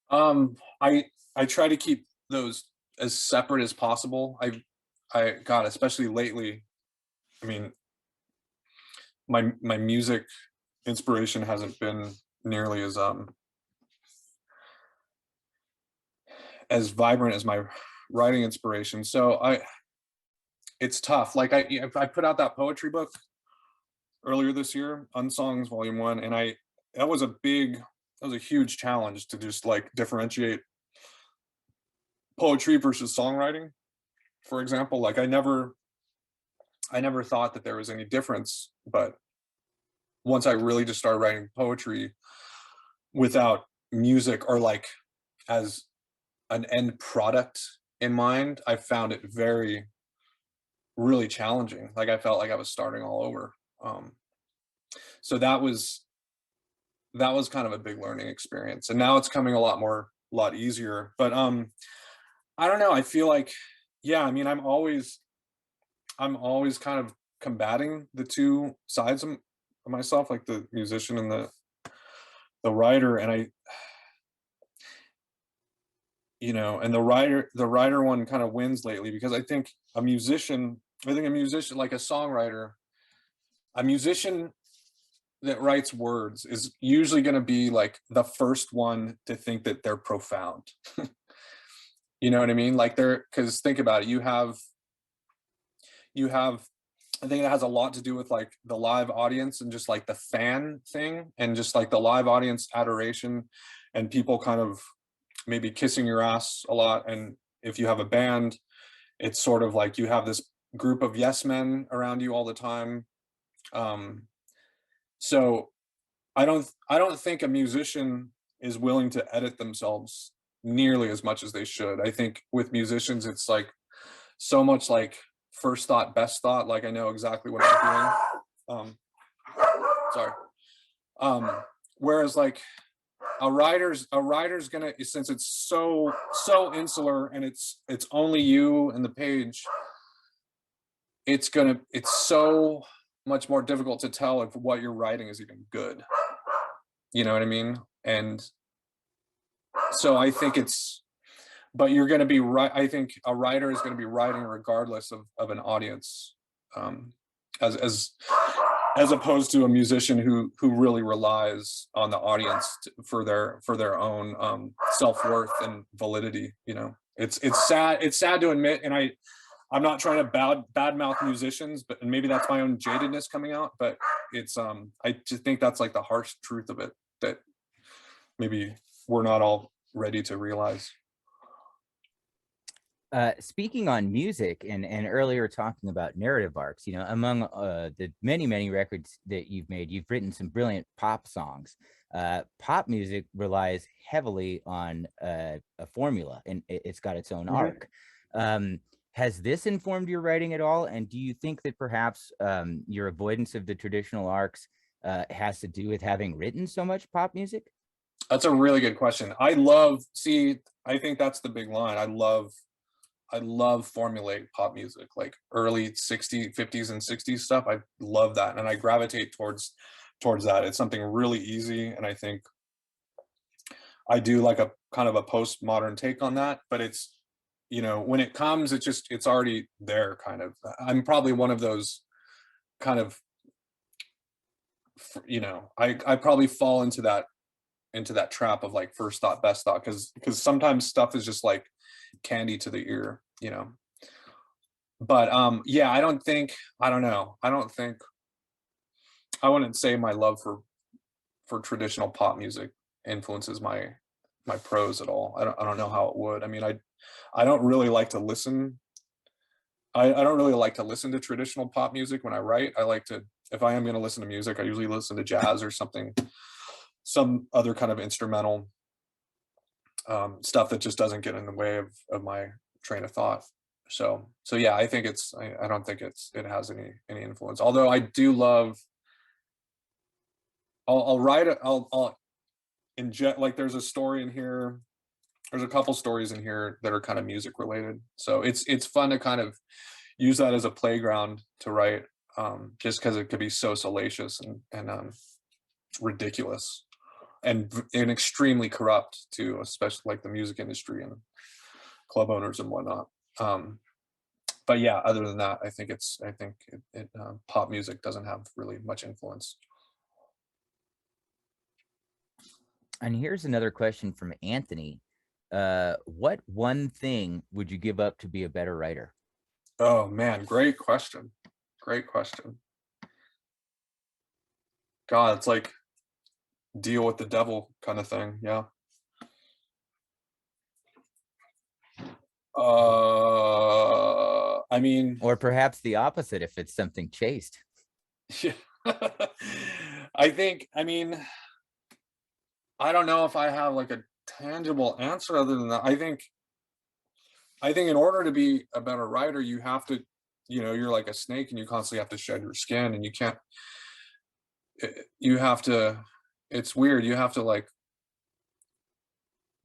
I try to keep those as separate as possible. God, especially lately, I mean, my music inspiration hasn't been nearly as vibrant as my writing inspiration. So it's tough. Like I put out that poetry book earlier this year, Unsongs Volume 1, and that was a huge challenge to just like differentiate poetry versus songwriting. For example, like I never thought that there was any difference, but once I really just started writing poetry without music or like as an end product in mind, I found it very really challenging. Like I felt like I was starting all over. Um, so that was kind of a big learning experience. And now it's coming a lot easier. But I don't know. I feel like, yeah, I mean, I'm always kind of combating the two sides of myself, like the musician and the writer. And I, you know, and the writer one kind of wins lately because I think a musician, like a songwriter, a musician that writes words is usually going to be like the first one to think that they're profound. You know what I mean? Like they're, because think about it, you have I think it has a lot to do with like the live audience and just like the fan thing and just like the live audience adoration and people kind of maybe kissing your ass a lot. And if you have a band, it's sort of like you have this group of yes men around you all the time. Um, so I don't think a musician is willing to edit themselves nearly as much as they should. I think with musicians, it's like so much like first thought, best thought. Like I know exactly what I'm doing. Sorry. Um, Whereas like a writer's gonna, since it's so insular and it's only you and the page, it's so much more difficult to tell if what you're writing is even good. You know what I mean? And so I think it's, but you're going to be right. I think a writer is going to be writing regardless of an audience, um, as as opposed to a musician who really relies on the audience for their own self-worth and validity. You know, it's sad to admit, and I'm not trying to badmouth musicians, but and maybe that's my own jadedness coming out, but it's I just think that's like the harsh truth of it that maybe we're not all ready to realize. Speaking on music and earlier talking about narrative arcs, you know, among the many records that you've made, you've written some brilliant pop songs. Pop music relies heavily on a formula, and it's got its own arc. Has this informed your writing at all? And do you think that perhaps your avoidance of the traditional arcs has to do with having written so much pop music? That's a really good question. I think that's the big line. I love formulaic pop music, like early 60s, 50s and 60s stuff. I love that. And I gravitate towards that. It's something really easy. And I think I do like a kind of a postmodern take on that, but it's, you know, when it comes, it's already there kind of. I'm probably one of those kind of, you know, I probably fall into that trap of like first thought, best thought, because sometimes stuff is just like candy to the ear, you know. But yeah, I don't know. I wouldn't say my love for traditional pop music influences my prose at all. I don't know how it would. I mean, I don't really like to listen. I don't really like to listen to traditional pop music when I write. I like to, if I am going to listen to music, I usually listen to jazz or something, some other kind of instrumental stuff that just doesn't get in the way of my train of thought. So yeah, I think I don't think it has any influence. Although I do love, I'll write it, I'll inject, like there's a story in here, there's a couple stories in here that are kind of music related. So it's fun to kind of use that as a playground to write, just because it could be so salacious and ridiculous and extremely corrupt too, especially like the music industry and club owners and whatnot. But yeah, other than that, I think pop music doesn't have really much influence. And here's another question from Anthony. What one thing would you give up to be a better writer? Oh man, great question. Great question. God, it's like deal with the devil kind of thing. Yeah. I mean, Or perhaps the opposite if it's something chaste. yeah. I mean, I don't know if I have like a tangible answer other than that. I think in order to be a better writer, you have to, you're like a snake and you constantly have to shed your skin, and you can't, you have to, it's weird. You have to like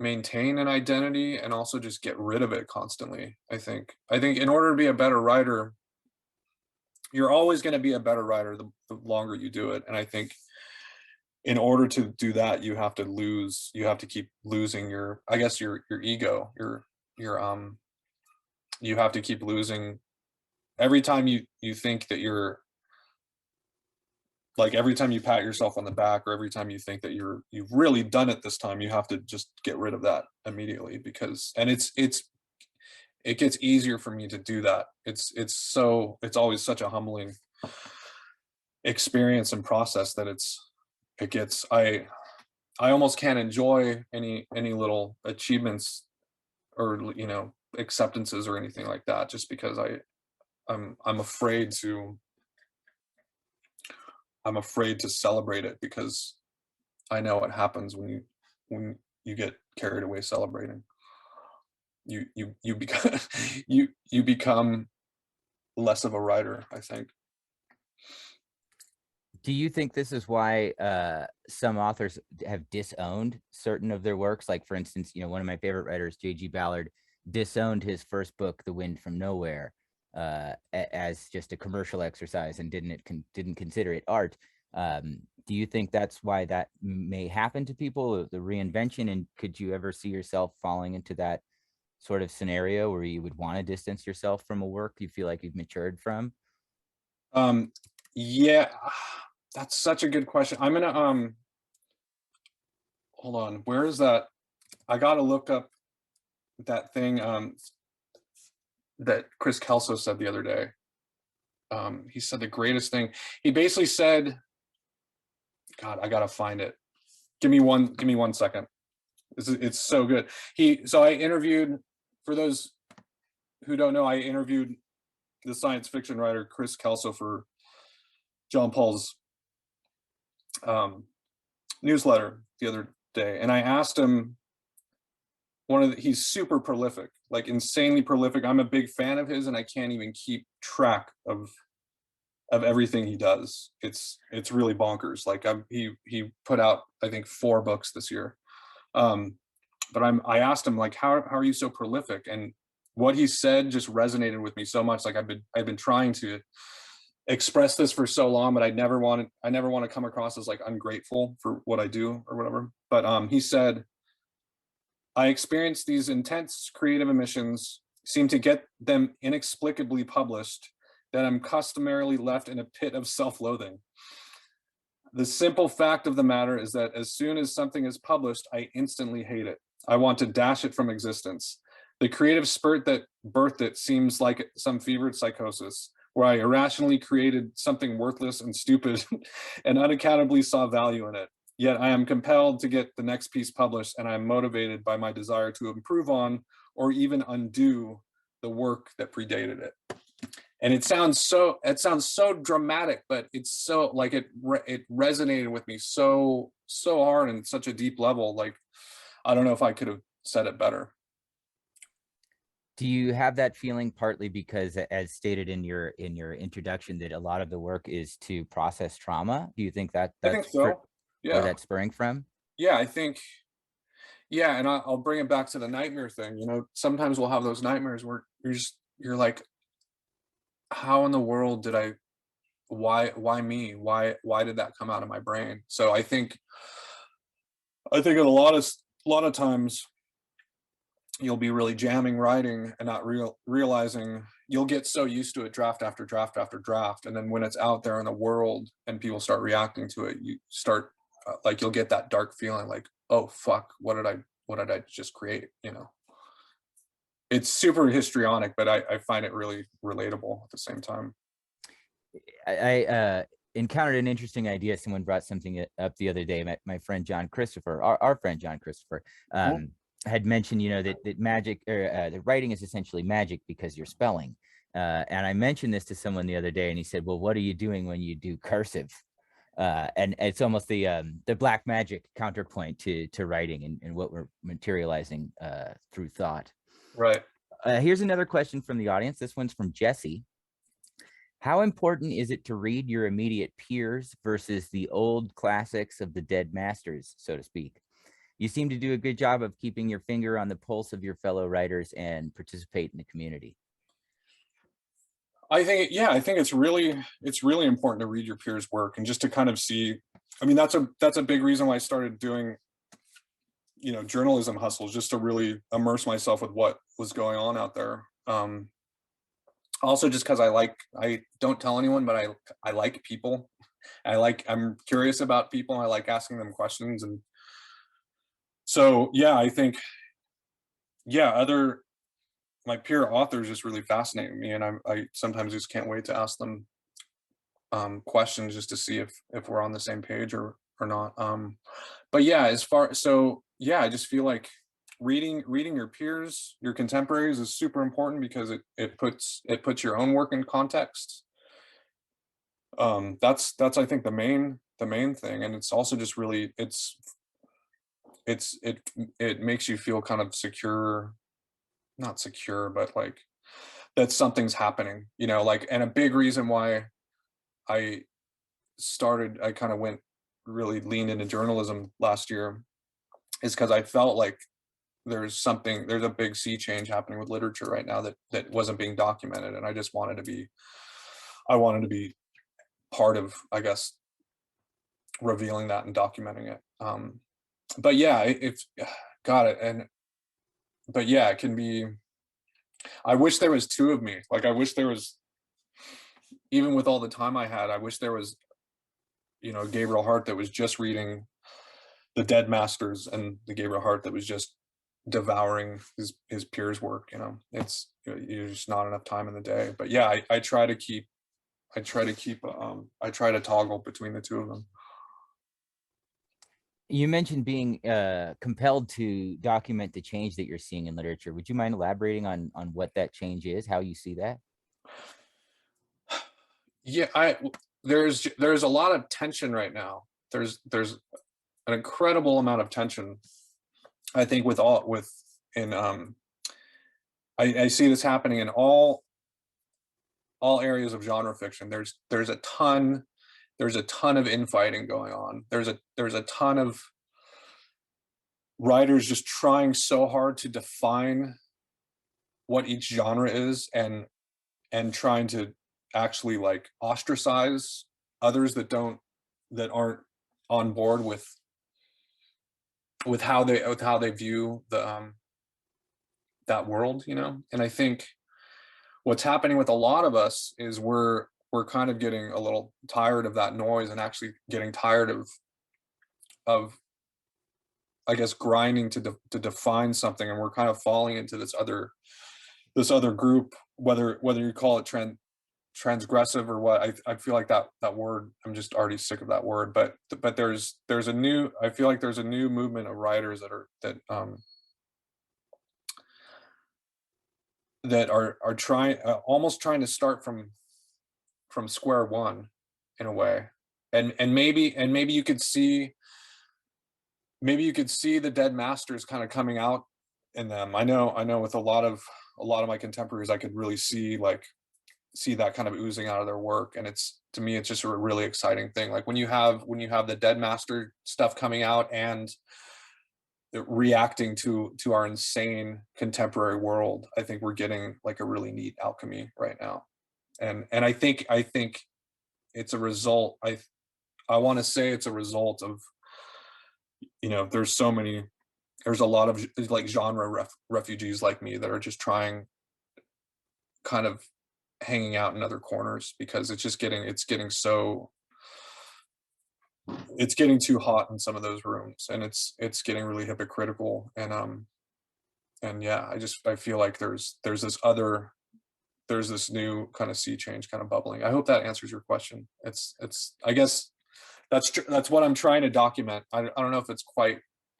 maintain an identity and also just get rid of it constantly. I think in order to be a better writer, you're always going to be a better writer the longer you do it. And I think in order to do that, you have to keep losing your, I guess, your ego, your you have to keep losing every time you think that you're like, every time you pat yourself on the back, or every time you think that you've really done it this time, you have to just get rid of that immediately, because, and it gets easier for me to do that. It's always such a humbling experience and process that it gets, I almost can't enjoy any little achievements or acceptances or anything like that, just because I'm afraid to celebrate it, because I know what happens when you get carried away celebrating. You become you become less of a writer, I think. Do you think this is why some authors have disowned certain of their works? Like, for instance, one of my favorite writers, J.G. Ballard, disowned his first book, The Wind from Nowhere, as just a commercial exercise and didn't consider it art. Do you think that's why that may happen to people, the reinvention? And could you ever see yourself falling into that sort of scenario where you would want to distance yourself from a work you feel like you've matured from? Yeah, that's such a good question. I'm gonna hold on. Where is that? I gotta look up that thing that Chris Kelso said the other day. He said the greatest thing. He basically said, God, I gotta find it. Give me one second. It's so good. So I interviewed, for those who don't know, I interviewed the science fiction writer Chris Kelso for John Paul's newsletter the other day, and I asked him, he's super prolific, like insanely prolific. I'm a big fan of his, and I can't even keep track of everything he does. It's really bonkers. Like, he put out, I think, 4 books this year. But I asked him, like, how are you so prolific? And what he said just resonated with me so much. Like, I've been trying to express this for so long, but I never want to come across as like ungrateful for what I do or whatever. But he said, I experience these intense creative emissions, seem to get them inexplicably published, that I'm customarily left in a pit of self-loathing. The simple fact of the matter is that as soon as something is published, I instantly hate it. I want to dash it from existence. The creative spurt that birthed it seems like some fevered psychosis, where I irrationally created something worthless and stupid and unaccountably saw value in it. Yet I am compelled to get the next piece published, and I am motivated by my desire to improve on or even undo the work that predated it. And it sounds so dramatic, but it's so, like, it resonated with me so hard and such a deep level. Like, I don't know if I could have said it better. Do you have that feeling partly because, as stated in your introduction, that a lot of the work is to process trauma? Do you think I think that's so. where Yeah. that's spurring from? Yeah, I think, yeah, and I'll bring it back to the nightmare thing. Sometimes we'll have those nightmares where you're like, how in the world did why me? Why did that come out of my brain? So I think a lot of times you'll be really jamming writing and not realizing, you'll get so used to it, draft after draft after draft, and then when it's out there in the world and people start reacting to it, you start like, you'll get that dark feeling, like, oh fuck, what did I just create? It's super histrionic, but I find it really relatable at the same time. I encountered an interesting idea. Someone brought something up the other day. My friend John Christopher, our friend John Christopher, had mentioned, that magic, or that writing is essentially magic because you're spelling. And I mentioned this to someone the other day, and he said, well, what are you doing when you do cursive? And it's almost the black magic counterpoint to writing and what we're materializing through thought. Right. Here's another question from the audience. This one's from Jesse. How important is it to read your immediate peers versus the old classics of the dead masters, so to speak? You seem to do a good job of keeping your finger on the pulse of your fellow writers and participate in the community. I think, yeah, I think it's really important to read your peers' work and just to kind of see. I mean, that's a big reason why I started doing, journalism hustles, just to really immerse myself with what was going on out there. Also, just because I don't tell anyone, but I like people. I'm curious about people. I like asking them questions, and so yeah, I think, yeah, my peer authors just really fascinate me, and I sometimes just can't wait to ask them questions just to see if we're on the same page or not. But yeah, yeah, I just feel like reading your peers, your contemporaries, is super important because it puts your own work in context. That's I think the main thing, and it's also just really it makes you feel kind of secure, not secure, but like that something's happening, like. And a big reason why I I kind of really leaned into journalism last year is because I felt like there's a big sea change happening with literature right now that wasn't being documented, and I wanted to be part of, I guess, revealing that and documenting it. But yeah, it's got it. And but yeah, it can be. I wish there was two of me. Like, I wish there was, even with all the time I had, I wish there was, Gabriel Hart that was just reading the Dead Masters, and the Gabriel Hart that was just devouring his peers' work. It's, you're just not enough time in the day. But yeah, I try to keep, I try to toggle between the two of them. You mentioned being compelled to document the change that you're seeing in literature. Would you mind elaborating on what that change is, how you see that? Yeah, there's a lot of tension right now. There's an incredible amount of tension, I think, I see this happening in all areas of genre fiction. There's a ton of infighting going on. There's a ton of writers just trying so hard to define what each genre is, and trying to actually, like, ostracize others that aren't on board with how they view that world. And I think what's happening with a lot of us is we're kind of getting a little tired of that noise, and actually getting tired of I guess grinding to define something, and we're kind of falling into this other group, whether you call it transgressive or what. I feel like that word, I'm just already sick of that word. But there's a new, I feel like there's a new movement of writers that are trying, almost trying to start from square one, in a way. And maybe you could see, the Dead Masters kind of coming out in them. I know with a lot of my contemporaries, I could really see that kind of oozing out of their work. And to me, it's just a really exciting thing. Like, when you have the Dead Master stuff coming out and reacting to our insane contemporary world, I think we're getting like a really neat alchemy right now. And I think it's a result. I want to say it's a result of, there's a lot of, like, genre refugees like me that are just trying, kind of hanging out in other corners, because it's getting too hot in some of those rooms, and it's getting really hypocritical. And yeah, I feel like there's this new kind of sea change kind of bubbling. I hope that answers your question. I guess that's what I'm trying to document. I don't know if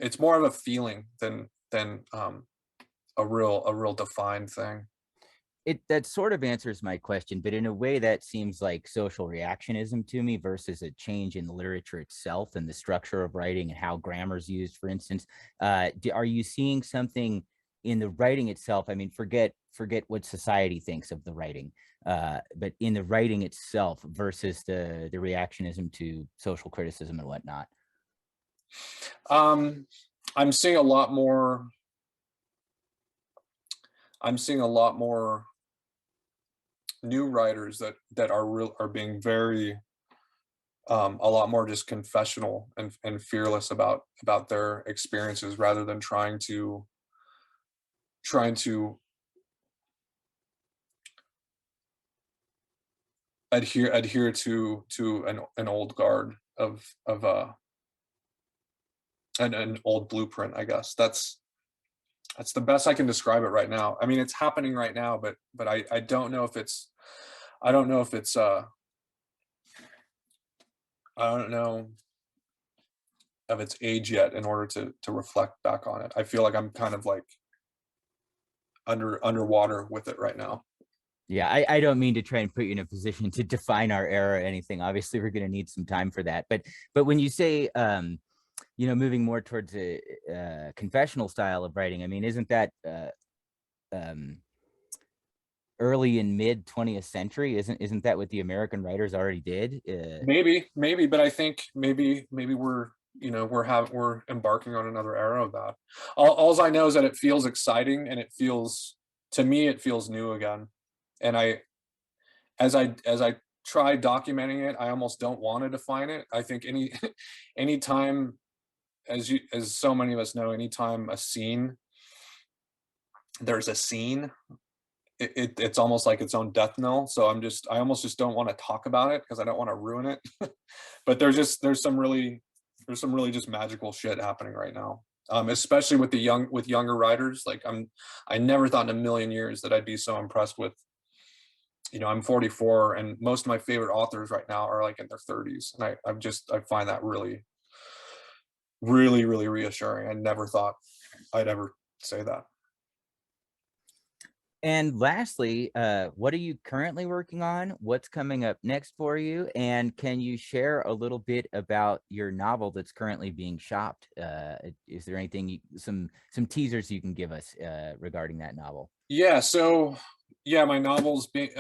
it's more of a feeling than a real defined thing. it that sort of answers my question, but in a way that seems like social reactionism to me versus a change in the literature itself and the structure of writing and how grammar is used, for instance. Are you seeing something in the writing itself? I mean, forget what society thinks of the writing, but in the writing itself versus the reactionism to social criticism and whatnot. Um, I'm seeing a lot more. I'm seeing a lot more new writers that are being very a lot more just confessional and fearless about their experiences rather than trying to adhere to an old guard of an old blueprint, I guess. That's the best I can describe it right now. I mean, it's happening right now, but I don't know if it's I don't know if it's I don't know of its age yet in order to reflect back on it. I feel like I'm kind of like underwater with it right now. Yeah, I don't mean to try and put you in a position to define our era or anything. Obviously, we're going to need some time for that. But when you say moving more towards a confessional style of writing, I mean, isn't that um, early and mid 20th century? Isn't that what the American writers already did? Maybe, but I think maybe we're embarking on another era of that. All I know is that it feels exciting and to me it feels new again. And as I try documenting it, I almost don't want to define it. I think anytime, as so many of us know, anytime there's a scene, it's almost like its own death knell. So I almost just don't want to talk about it because I don't want to ruin it. But there's some really just magical shit happening right now. Especially with younger writers. Like I never thought in a million years that I'd be so impressed with. I'm 44, and most of my favorite authors right now are like in their 30s, and I find that really, really, really reassuring. I never thought I'd ever say that. And lastly, what are you currently working on? What's coming up next for you? And can you share a little bit about your novel that's currently being shopped? Is there anything, some teasers you can give us regarding that novel? Yeah. So yeah, my novel's being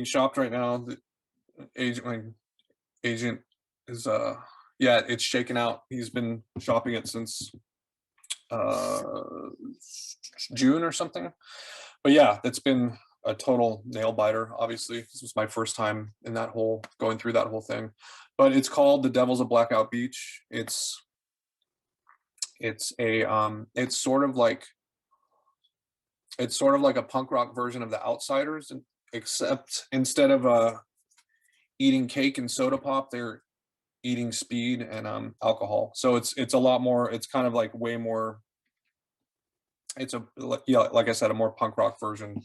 shopped right now. My agent is yeah, it's shaken out. He's been shopping it since uh June or something. But yeah, that's been a total nail biter. Obviously, this was my first time in going through that whole thing. But it's called The Devils of Blackout Beach. It's sort of like a punk rock version of The Outsiders, except instead of eating cake and soda pop, they're eating speed and alcohol. So it's a lot more. It's kind of like way more. Yeah, like I said, a more punk rock version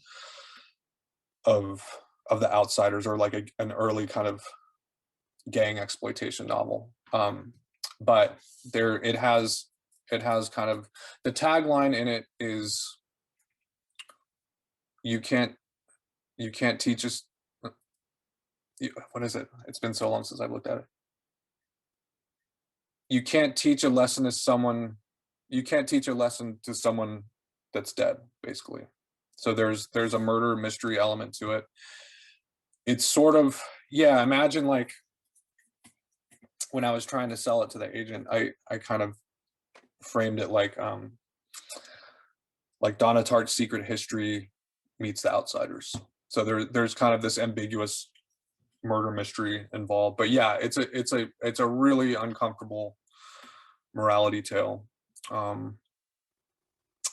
of The Outsiders, or like an early kind of gang exploitation novel. But it has kind of, the tagline in it is, you can't teach us. What is it? It's been so long since I've looked at it. You can't teach a lesson to someone. You can't teach a lesson to someone that's dead, basically. So there's a murder mystery element to it. It's sort of, yeah, imagine like when I was trying to sell it to the agent, I kind of framed it like Donna Tartt's Secret History meets The Outsiders. So there's kind of this ambiguous murder mystery involved. But yeah, it's a really uncomfortable morality tale.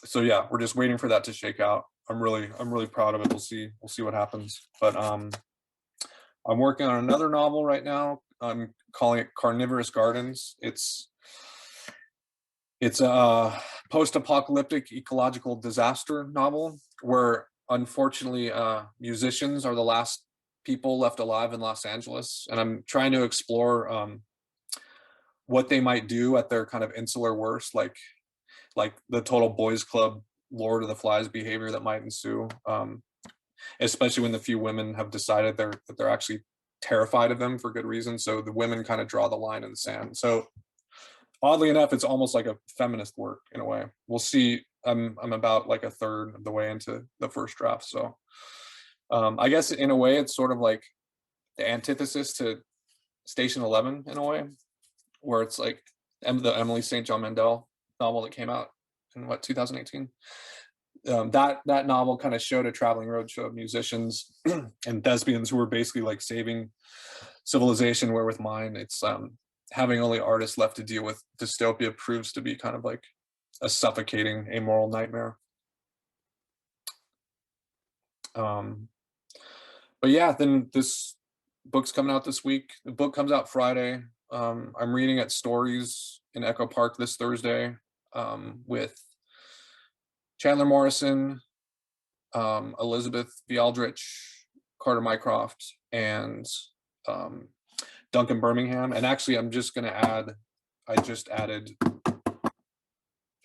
So yeah, we're just waiting for that to shake out. I'm really proud of it. We'll see what happens. But I'm working on another novel right now. I'm calling it Carnivorous Gardens. It's a post-apocalyptic ecological disaster novel where, unfortunately, musicians are the last people left alive in Los Angeles, and I'm trying to explore what they might do at their kind of insular worst, like the total boys club Lord of the Flies behavior that might ensue, especially when the few women have decided that they're actually terrified of them for good reason. So the women kind of draw the line in the sand. So oddly enough, it's almost like a feminist work in a way. We'll see. I'm about like a third of the way into the first draft. So I guess in a way, it's sort of like the antithesis to Station 11 in a way, where it's like the Emily St. John Mandel novel that came out in 2018. That novel kind of showed a traveling roadshow of musicians and thespians who were basically like saving civilization. Where with mine, it's having only artists left to deal with dystopia proves to be kind of like a suffocating amoral nightmare. But yeah, then this book's coming out this week. The book comes out Friday. I'm reading at Stories in Echo Park this Thursday with Chandler Morrison, Elizabeth V. Aldrich, Carter Mycroft, and Duncan Birmingham. And actually, I'm just going to add, I just added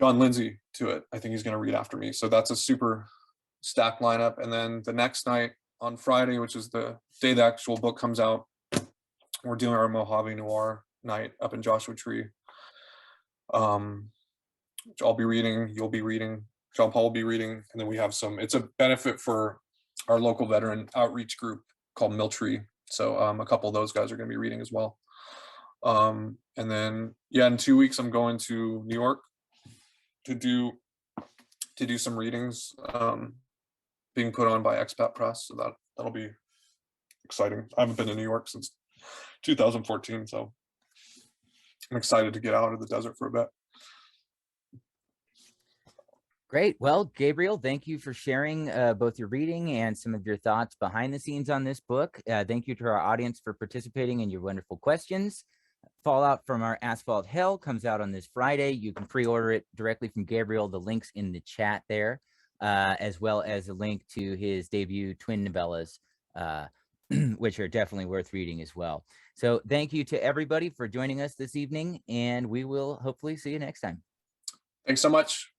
John Lindsay to it. I think he's going to read after me. So that's a super stacked lineup. And then the next night on Friday, which is the day the actual book comes out, we're doing our Mojave Noir night up in Joshua Tree, which I'll be reading, you'll be reading, John Paul will be reading, and then we have it's a benefit for our local veteran outreach group called Miltree. So a couple of those guys are going to be reading as well. And then, yeah, in 2 weeks, I'm going to New York to do some readings being put on by Expat Press. So that'll be exciting. I haven't been to New York since 2014, so I'm excited to get out of the desert for a bit. Great. Well, Gabriel, thank you for sharing both your reading and some of your thoughts behind the scenes on this book. Thank you to our audience for participating in your wonderful questions. Fallout from Our Asphalt Hell comes out on this Friday. You can pre-order it directly from Gabriel. The link's in the chat there, as well as a link to his debut twin novellas, which are definitely worth reading as well. So thank you to everybody for joining us this evening, and we will hopefully see you next time. Thanks so much.